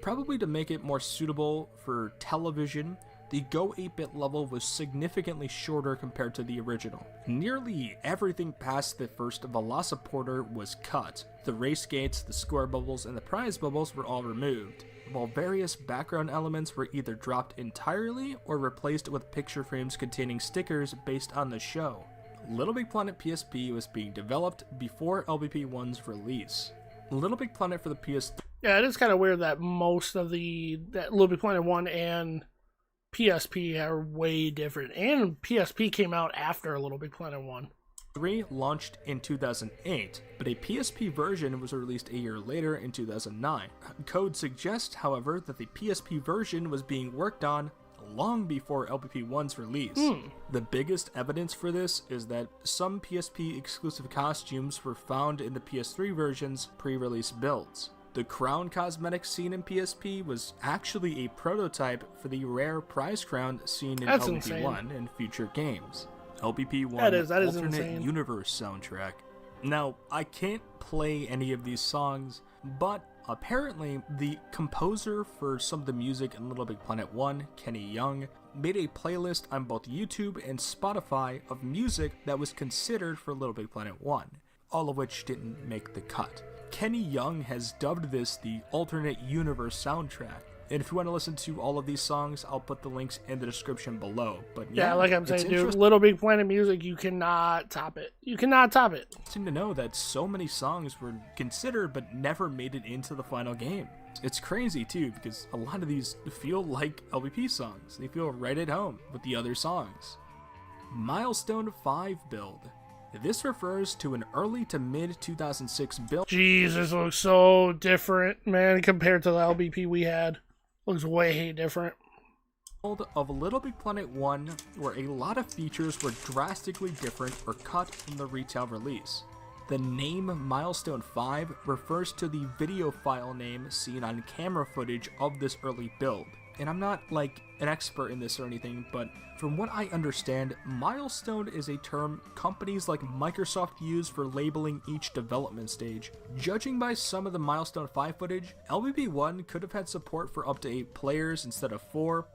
Probably to make it more suitable for television, the Go 8-Bit level was significantly shorter compared to the original. Nearly everything past the first Velociporter was cut. The race gates, the score bubbles, and the prize bubbles were all removed, while various background elements were either dropped entirely or replaced with picture frames containing stickers based on the show. Little Big Planet PSP was being developed before LBP1's release. Little Big Planet for the PS3 Yeah, it is kind of weird that most of that Little Big Planet 1 and PSP are way different. And PSP came out after Little Big Planet 1. launched in 2008, but a PSP version was released a year later in 2009. Code suggests, however, that the PSP version was being worked on long before LBP1's release. The biggest evidence for this is that some PSP exclusive costumes were found in the PS3 version's pre-release builds. The crown cosmetic seen in PSP was actually a prototype for the rare prize crown seen in That's LBP1 and future games. LBP1 That is Alternate insane. Universe soundtrack. Now, I can't play any of these songs, but apparently the composer for some of the music in Little Big Planet 1, Kenny Young, made a playlist on both YouTube and Spotify of music that was considered for Little Big Planet 1, all of which didn't make the cut. Kenny Young has dubbed this the Alternate Universe soundtrack. And if you want to listen to all of these songs, I'll put the links in the description below. But Yeah, like I'm it's saying, dude, interesting Little Big Planet music, you cannot top it. You cannot top it. to know that so many songs were considered but never made it into the final game. It's crazy too, because a lot of these feel like LBP songs. They feel right at home with the other songs. Milestone 5 build. This refers to an early to mid 2006 build Jeez, this looks so different, man, compared to the LBP we had. Looks way different. of Little Big Planet 1 where a lot of features were drastically different or cut from the retail release. The name Milestone 5 refers to the video file name seen on camera footage of this early build. And I'm not like an expert in this or anything, but from what I understand, milestone is a term companies like Microsoft use for labeling each development stage. Judging by some of the Milestone 5 footage, LBP1 could have had support for up to 8 players instead of 4.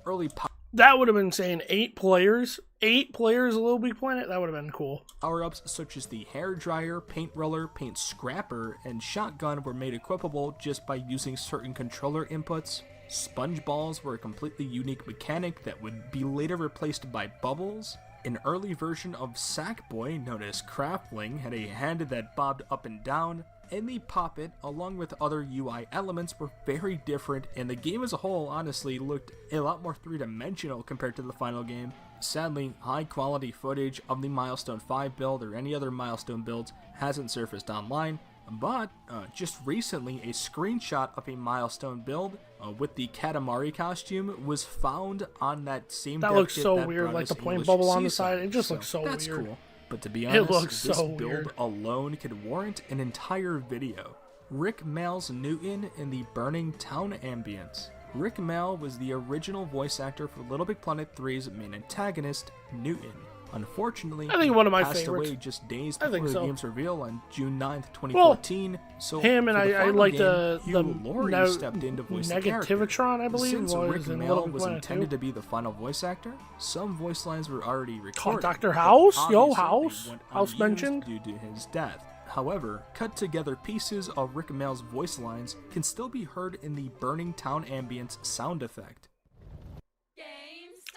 That would have been saying 8 players. 8 players of Little Big Planet? That would have been cool. Power-ups such as the hair dryer, paint roller, paint scrapper, and shotgun were made equipable just by using certain controller inputs. Sponge balls were a completely unique mechanic that would be later replaced by bubbles. An early version of Sackboy, known as Craftling, had a hand that bobbed up and down, and the Poppet, along with other UI elements, were very different, and the game as a whole honestly looked a lot more three-dimensional compared to the final game. Sadly, high-quality footage of the Milestone 5 build or any other Milestone builds hasn't surfaced online, but just recently a screenshot of a Milestone build with the Katamari costume was found on that same That dev looks kit so that weird, brought like us the point English bubble on the Seaside. side. It just looks so That's weird. cool. But to be It honest, looks this so build weird. alone could warrant an entire video. Rick Miles Newton in the Burning Town ambience. Rick Mel was the original voice actor for Little Big Planet 3's main antagonist, Newton. Unfortunately, I think one of my he passed favorites. away just days I before think the so. game's reveal on June 9th, 2014. So Him and for the I final like game, the Hugh Laurie no, stepped in to voice the character. Negativitron, I believe, Since was Rick in Mel Little Big was Planet intended 2. to be the final voice actor, some voice lines were already recorded. Dr. but House? Yo, obviously House? they went House unused mentioned? due to his death. However, cut together pieces of Rick Mel's voice lines can still be heard in the Burning Town ambience sound effect.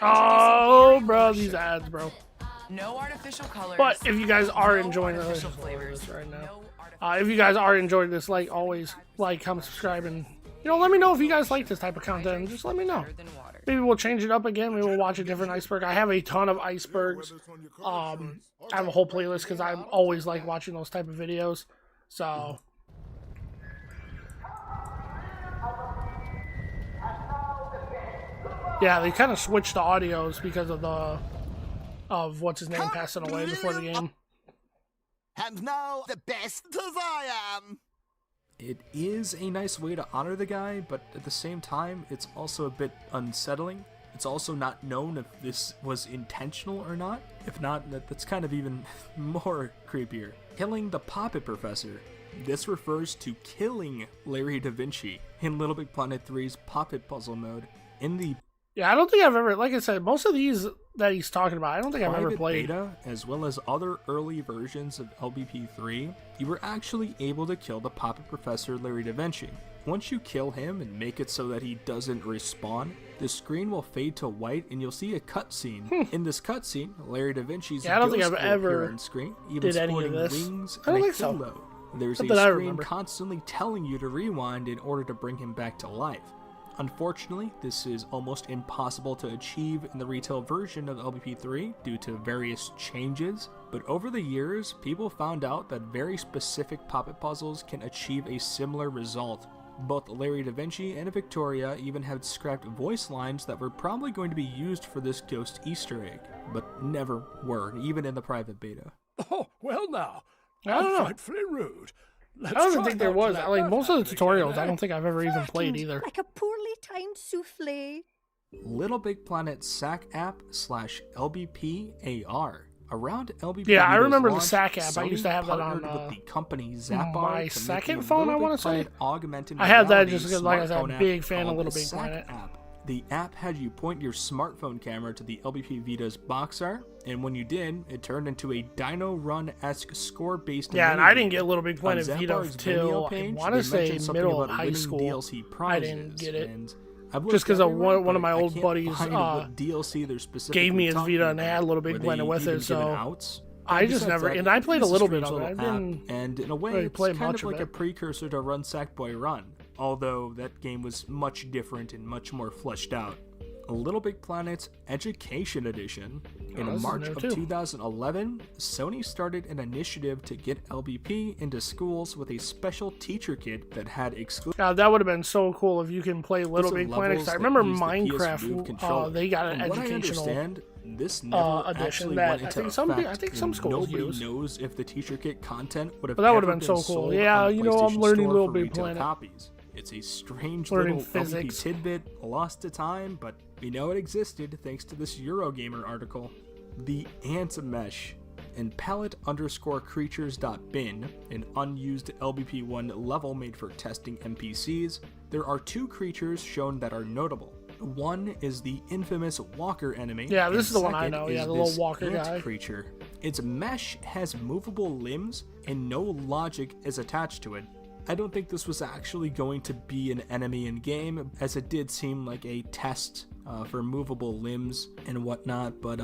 Oh, bro, these ads, bro. No artificial colors. But if you guys are no enjoying artificial this flavors right now, no artificial if you guys are enjoying this, like always, like, comment, subscribe, and let me know if you guys like this type of content. Just let me know. better than water. Maybe we'll change it up again. Maybe we'll watch a different iceberg. I have a ton of icebergs. I have a whole playlist because I always like watching those type of videos. So. Yeah, they kind of switched the audios because of what's his name passing away before the game. And now the best as I am. It is a nice way to honor the guy, but at the same time, it's also a bit unsettling. It's also not known if this was intentional or not. If not, that's kind of even more creepier. Killing the Puppet Professor. This refers to killing Larry da Vinci in Little Big Planet 3's Puppet Puzzle mode. In the Yeah, I don't think I've ever, like I said, most of these that he's talking about, I don't think I've ever private played. beta, as well as other early versions of LBP3, you were actually able to kill the Puppet Professor Larry da Vinci. Once you kill him and make it so that he doesn't respawn, the screen will fade to white and you'll see a cutscene. In this cutscene, Larry da Vinci's Yeah, I don't think ghost I've will appear ever on screen, even did any of sporting this. wings I don't and a think so. halo. There's Not a that I screen remember. constantly telling you to rewind in order to bring him back to life. Unfortunately, this is almost impossible to achieve in the retail version of LBP3 due to various changes, but over the years, people found out that very specific puppet puzzles can achieve a similar result. Both Larry da Vinci and Victoria even had scrapped voice lines that were probably going to be used for this ghost Easter egg, but never were, even in the private beta. Oh, well now. I don't know. Frightfully rude. I don't even think there was. Like, most of the tutorials, I don't think I've ever even played Flattened either. Like a poorly timed souffle. Little Big Planet SAC app / LBPAR. Around LBP Yeah, I Vita's remember the launch, SAC app. I Sony used to have that on, partnered with the company Zappar my to make second a phone, I Little Big wanna say. Planet augmented I had that reality just because, like I said, I'm a smartphone big app fan of called Little the Big SAC Planet. app. The app had you point your smartphone camera to the LBP Vita's box art, and when you did, it turned into a Dino Run-esque score-based Yeah, and mini I didn't game. get Little Big Planet On Vita Zappar's till, Vimeo I page, want to they say, mentioned something middle of about high winning school. DLC I prizes, didn't get it. and I've Just looked 'cause everywhere, one of but my I old can't buddies, find what DLC they're specifically gave me his talking Vita and they about. had Little Big Were Planet they with even it, given so outs? I And just besides never, that, and I played a it's little bit strange of it. I little app, didn't and in a way, really it's play kind much of of like a it. precursor to Run Sackboy Run, although that game was much different and much more fleshed out. Little Big Planet's Education Edition. In this is March new of too. 2011, Sony started an initiative to get LBP into schools with a special teacher kit that had exclusive God, that would have been so cool if you can play Little Big Planet. 'Cause I remember Minecraft. Minecraft, they got an From what I educational. understand, this never edition actually that went I into think some- effect, I think and some schools nobody use. knows if the teacher kit content would have But that would ever have been so been cool. sold Yeah, on the you know, I'm PlayStation learning Store Little for Big retail Planet. copies. It's a strange Learning little LBP physics. tidbit lost to time, but we know it existed thanks to this Eurogamer article. The Ant Mesh and palette_creatures.bin, an unused LBP1 level made for testing NPCs, there are two creatures shown that are notable. One is the infamous Walker enemy. Yeah, this and is the one I second know. is Yeah, the little this Walker ant guy. creature. Its mesh has movable limbs and no logic is attached to it. I don't think this was actually going to be an enemy in game, as it did seem like a test for movable limbs and whatnot. But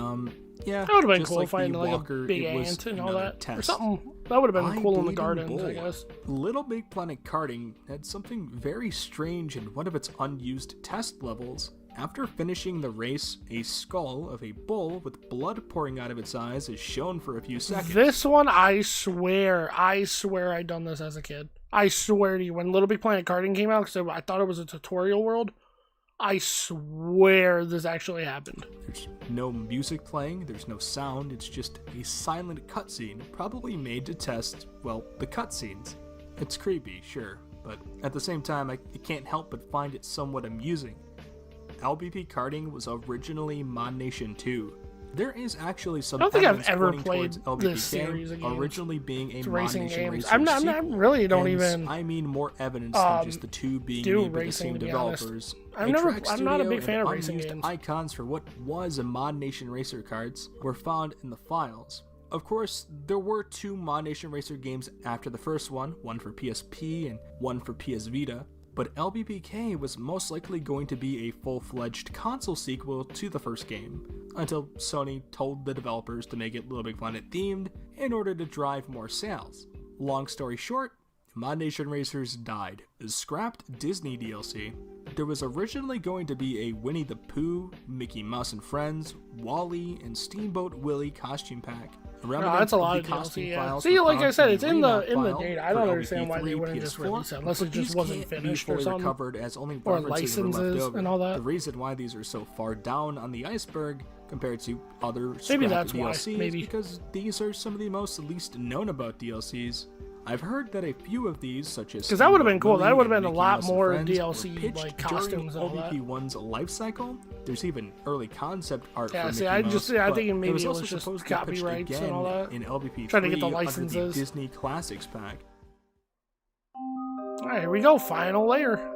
yeah, That would have been just cool like finding the like Walker, a big it was ant and all another that, or test. something. That would have been cool in the Bleeding gardens, I Bull. guess. Little Big Planet Karting had something very strange in one of its unused test levels. After finishing the race, a skull of a bull with blood pouring out of its eyes is shown for a few seconds. This one, I swear I'd done this as a kid. I swear to you, when Little Big Planet Karting came out, because I thought it was a tutorial world, I swear this actually happened. There's no music playing, there's no sound, it's just a silent cutscene, probably made to test, well, the cutscenes. It's creepy, sure, but at the same time, I can't help but find it somewhat amusing. LBP karting was originally Mod Nation 2. There is actually some I don't think I've evidence ever pointing played towards this LBPK series of games. originally being a It's Mod racing Nation games. Racer I'm not sequel, really don't and even. I mean more evidence than just the two being do made by the racing, same to be honest. developers. I'm not a big fan of racing unused games. Icons for what was a Mod Nation Racer cards were found in the files. Of course, there were 2 Mod Nation Racer games after the first one for PSP and one for PS Vita, but LBPK was most likely going to be a full-fledged console sequel to the first game, until Sony told the developers to make it Little Big Planet themed in order to drive more sales. Long story short, Mod Nation Racers died, scrapped Disney DLC. There was originally going to be a Winnie the Pooh, Mickey Mouse and Friends, Wall-E, and Steamboat Willie costume pack. No, that's a lot of DLC. Yeah. See, like I said, it's in the data. I don't understand why they wouldn't just release it unless it just wasn't finished or something. Recovered as only or references were left licenses over. and all that. The reason why these are so far down on the iceberg compared to other Maybe scrapped that's why. DLCs Maybe because these are some of the most least known about DLCs. I've heard that a few of these, such as because that would have been cool. Willie that would have and been a Mickey lot Mouse and more Friends, were DLC pitched like during costumes and all that. LBP1's life cycle. There's even early concept art Yeah, for see, Mickey I Mouse, just I but think maybe was it also was just supposed to be pitched copyrights and all again that. in LBP3 Trying to get the under licenses. the Disney Classics pack. All right, here we go. Final layer.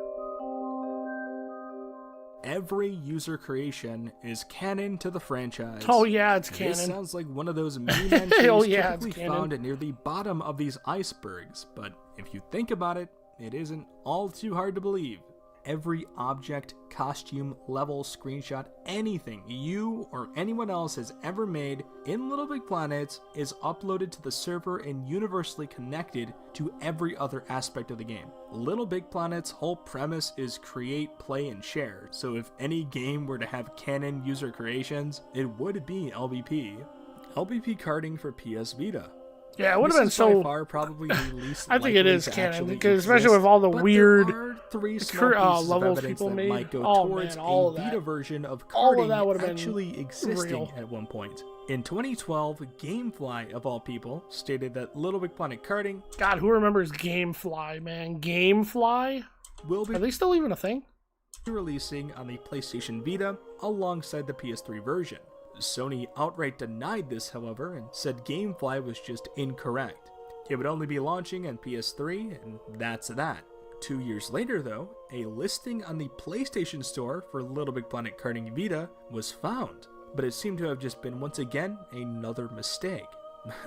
Every user creation is canon to the franchise. Oh yeah, it's This canon. sounds like one of those meme entries Oh, yeah, it's typically canon. found near the bottom of these icebergs, but if you think about it, it isn't all too hard to believe. Every object, costume, level, screenshot, anything you or anyone else has ever made in Little Big Planet is uploaded to the server and universally connected to every other aspect of the game. Little Big Planet's whole premise is create, play, and share, so if any game were to have canon user creations, it would be LBP. LBP karting for PS Vita. Yeah, it would have been This is by so. far probably the least I think it likely is to canon actually because especially exist, with all the but weird there are 3 small pieces of levels evidence people that made. might go Oh, towards man, all a of that. Vita version of All of karting that would have been actually existing real. at one point. In 2012, Gamefly, of all people, stated that Little Big Planet karting God, who remembers GameFly, man? GameFly? will be Are they still even a thing? releasing on the PlayStation Vita alongside the PS3 version. Sony outright denied this, however, and said Gamefly was just incorrect. It would only be launching on PS3, and that's that. 2 years later, though, a listing on the PlayStation Store for Little Big Planet karting Vita was found, but it seemed to have just been once again another mistake.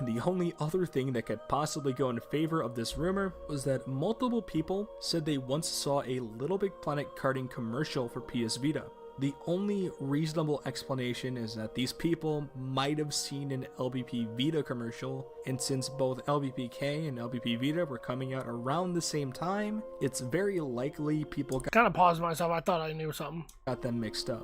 The only other thing that could possibly go in favor of this rumor was that multiple people said they once saw a Little Big Planet karting commercial for PS Vita. The only reasonable explanation is that these people might have seen an LBP Vita commercial, and since both LBPK and LBP Vita were coming out around the same time, it's very likely people Kind of paused myself. I thought I knew something. got them mixed up.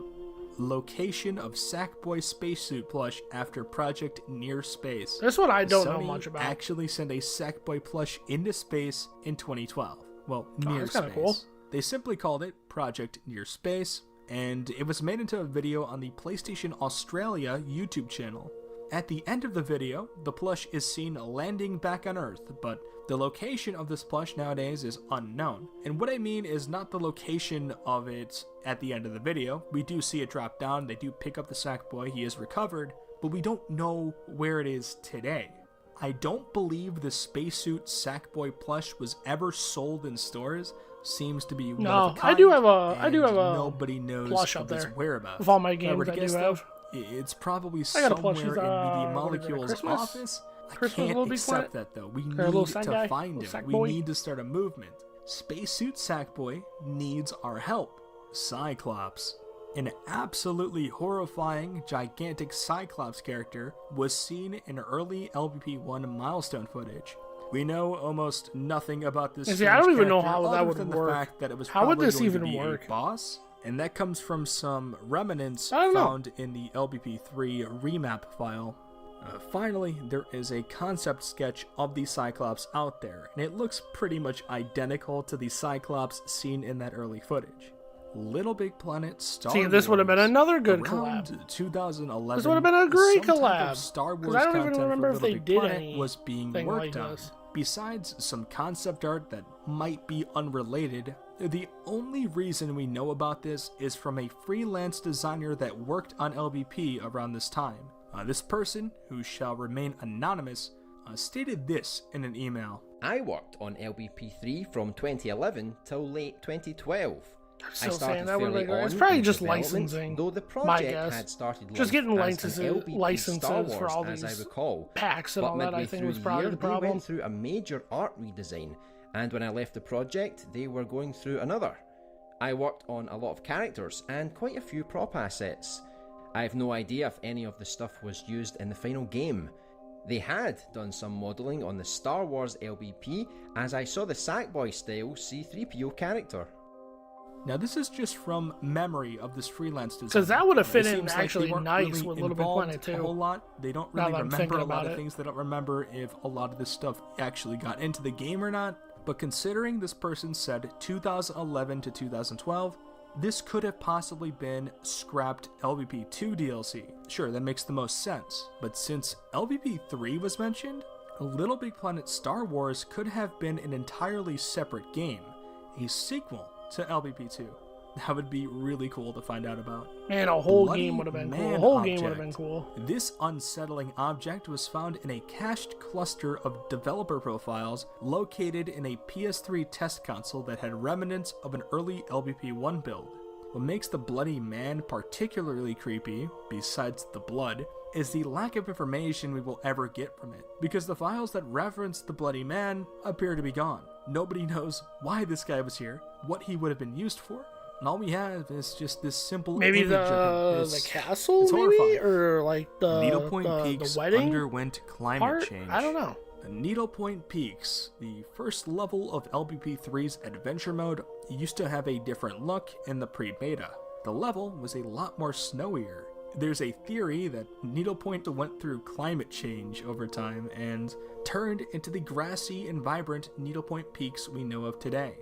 Location of Sackboy spacesuit plush after Project Near Space. This one I don't know Sony much about. actually sent a Sackboy plush into space in 2012. Well, near that's space. kinda cool. They simply called it Project Near Space, and it was made into a video on the PlayStation Australia YouTube channel. At the end of the video, the plush is seen landing back on Earth, but the location of this plush nowadays is unknown. And what I mean is not the location of it at the end of the video. We do see it drop down, they do pick up the Sackboy, he is recovered, but we don't know where it is today. I don't believe the spacesuit Sackboy plush was ever sold in stores. Seems to be one of a I do kind, have a and nobody knows plush of up its there whereabouts. with all my If I were games to I guess, do though, have. it's probably I got a somewhere plushie, in what is Media it, Molecule's Christmas? office. I Christmas can't Little Big accept Planet? that though. We Or a little need sack to guy? find Little him. sack We boy? need to start a movement. Spacesuit Sackboy needs our help. Cyclops. An absolutely horrifying, gigantic Cyclops character was seen in early LBP1 milestone footage. We know almost nothing about this. See, I don't even know character how that other would than work. The fact that it was How would probably this going to even be a work? boss, and that comes from some remnants I don't know. found in the LBP3 remap file. Finally, there is a concept sketch of the Cyclops out there, and it looks pretty much identical to the Cyclops seen in that early footage. Little Big Planet Star See, this would have been Wars. another good Around collab. 2011, This would have been a great some type collab. of Star 'Cause Wars I don't even content remember for if they Little Big did Planet anything was being like worked on. this. Besides some concept art that might be unrelated, the only reason we know about this is from a freelance designer that worked on LBP around this time. This person, who shall remain anonymous, stated this in an email. I worked on LBP3 from 2011 till late 2012. Still I started saying that would fairly be on it's probably in just development, licensing. though the My project guess. had started Just getting life as an LBP licenses Star Wars, for all as I these recall. packs and But all that. midway I think through was the probably year, the they problem. went through a major art redesign, and when I left the project, they were going through another. I worked on a lot of characters and quite a few prop assets. I have no idea if any of the stuff was used in the final game. They had done some modelling on the Star Wars LBP, as I saw the Sackboy style C-3PO character. Now this is just from memory of this freelance design. Because that would have fit It in seems like actually they weren't nice really with Little Big involved Planet too. a whole lot. They don't Now really that I'm remember thinking a lot about of it. things. They don't remember if a lot of this stuff actually got into the game or not. But considering this person said 2011 to 2012, this could have possibly been scrapped LVP2 DLC. Sure, that makes the most sense. But since LVP3 was mentioned, Little Big Planet Star Wars could have been an entirely separate game, a sequel to LVP2. That would be really cool to find out about. Man, a whole Bloody game would have been cool. A Man whole game would have object. been cool. This unsettling object was found in a cached cluster of developer profiles located in a PS3 test console that had remnants of an early LVP1 build. What makes the Bloody Man particularly creepy, besides the blood, is the lack of information we will ever get from it, because the files that reference the Bloody Man appear to be gone. Nobody knows why this guy was here, what he would have been used for, and all we have is just this simple Maybe image of him. the castle, it's maybe, horrifying. or like the Needlepoint Peaks the wedding underwent climate part. change. I don't know. The Needlepoint Peaks, the first level of LBP3's adventure mode, used to have a different look in the pre-beta. The level was a lot more snowier. There's a theory that Needlepoint went through climate change over time and turned into the grassy and vibrant Needlepoint Peaks we know of today.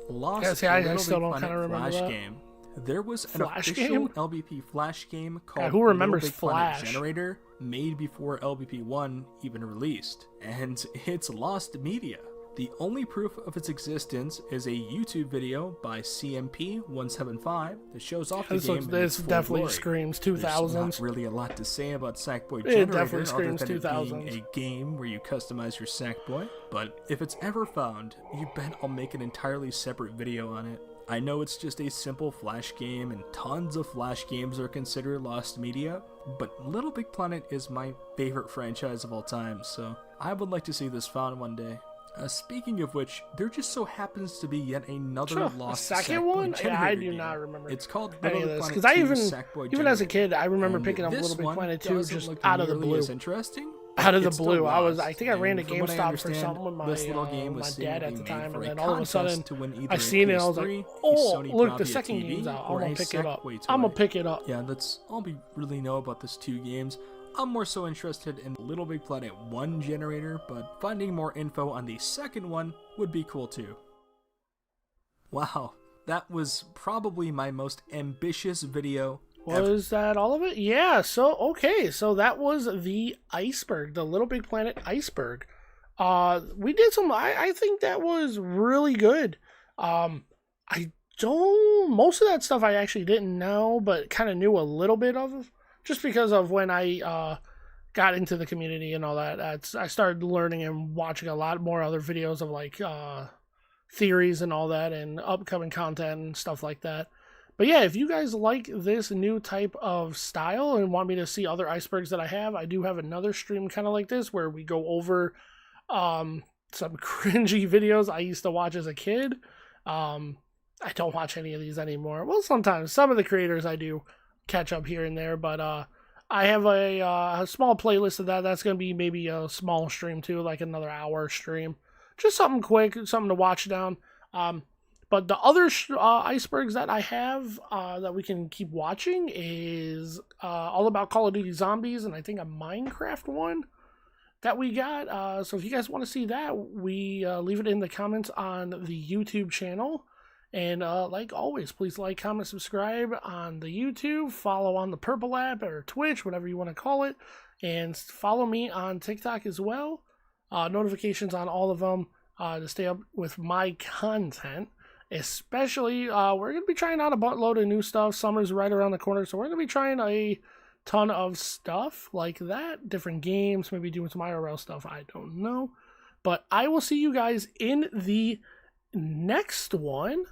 Lost Yeah, see, I Little still Big don't Planet kinda remember Flash that. game. There was an Flash official game? LBP Flash game called who remembers Little Big Planet Flash? Generator, made before LBP1 even released, and it's lost media. The only proof of its existence is a YouTube video by CMP175 that shows off the game in This its full definitely glory. screams There's 2000s. not really a lot to say about Sackboy It Generator definitely other screams than it 2000s. being a game where you customize your Sackboy, but if it's ever found, you bet I'll make an entirely separate video on it. I know it's just a simple Flash game, and tons of Flash games are considered lost media, but Little Big Planet is my favorite franchise of all time, so I would like to see this found one day. Speaking of which, there just so happens to be yet another lost second Sackboy one? Yeah, I Generator do game. not remember It's called any Little of Big this Planet because I 2 even Sackboy even as a Generator. kid, I remember And picking up this Little Big one Planet 2 doesn't just look out of the nearly blue. as interesting. Out of the It's still blue, lost, I think I ran to and from what I GameStop for understand, something with this little game my was dad at seemingly the made time, for and a then all of a contest sudden to win either I a seen it and I was like, PS3, a "Oh, Sony look, the Bravia second TV, game's out. I'm or gonna a pick it up. Sackboy toy." I'm gonna pick it up." Yeah, that's all we really know about this two games. I'm more so interested in Little Big Planet 1 Generator, but finding more info on the second one would be cool too. Wow, that was probably my most ambitious video ever. Was that all of it? Yeah, so okay, so that was the Iceberg, the Little Big Planet Iceberg. We did some I think that was really good. Most of that stuff I actually didn't know, but kind of knew a little bit of, just because of when I got into the community and all that. I started learning and watching a lot more other videos of like theories and all that, and upcoming content and stuff like that. But yeah, if you guys like this new type of style and want me to see other icebergs that I have, I do have another stream kind of like this where we go over some cringy videos I used to watch as a kid. I don't watch any of these anymore. Well, sometimes some of the creators I do catch up here and there, but I have a small playlist of that. That's going to be maybe a small stream too, like another hour stream. Just something quick, something to watch down. But the other icebergs that I have that we can keep watching is all about Call of Duty Zombies, and I think a Minecraft one that we got. So if you guys want to see that, we leave it in the comments on the YouTube channel. And like always, please like, comment, subscribe on the YouTube, follow on the Purple app or Twitch, whatever you want to call it, and follow me on TikTok as well. notifications on all of them to stay up with my content. Especially, we're going to be trying out a buttload of new stuff. Summer's right around the corner, so we're going to be trying a ton of stuff like that. Different games, maybe doing some IRL stuff, I don't know. But I will see you guys in the next one.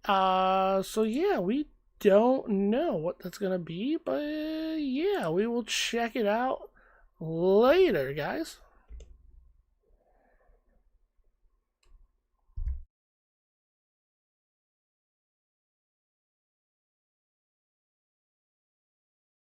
So yeah, we don't know what that's going to be, but yeah, we will check it out later, guys.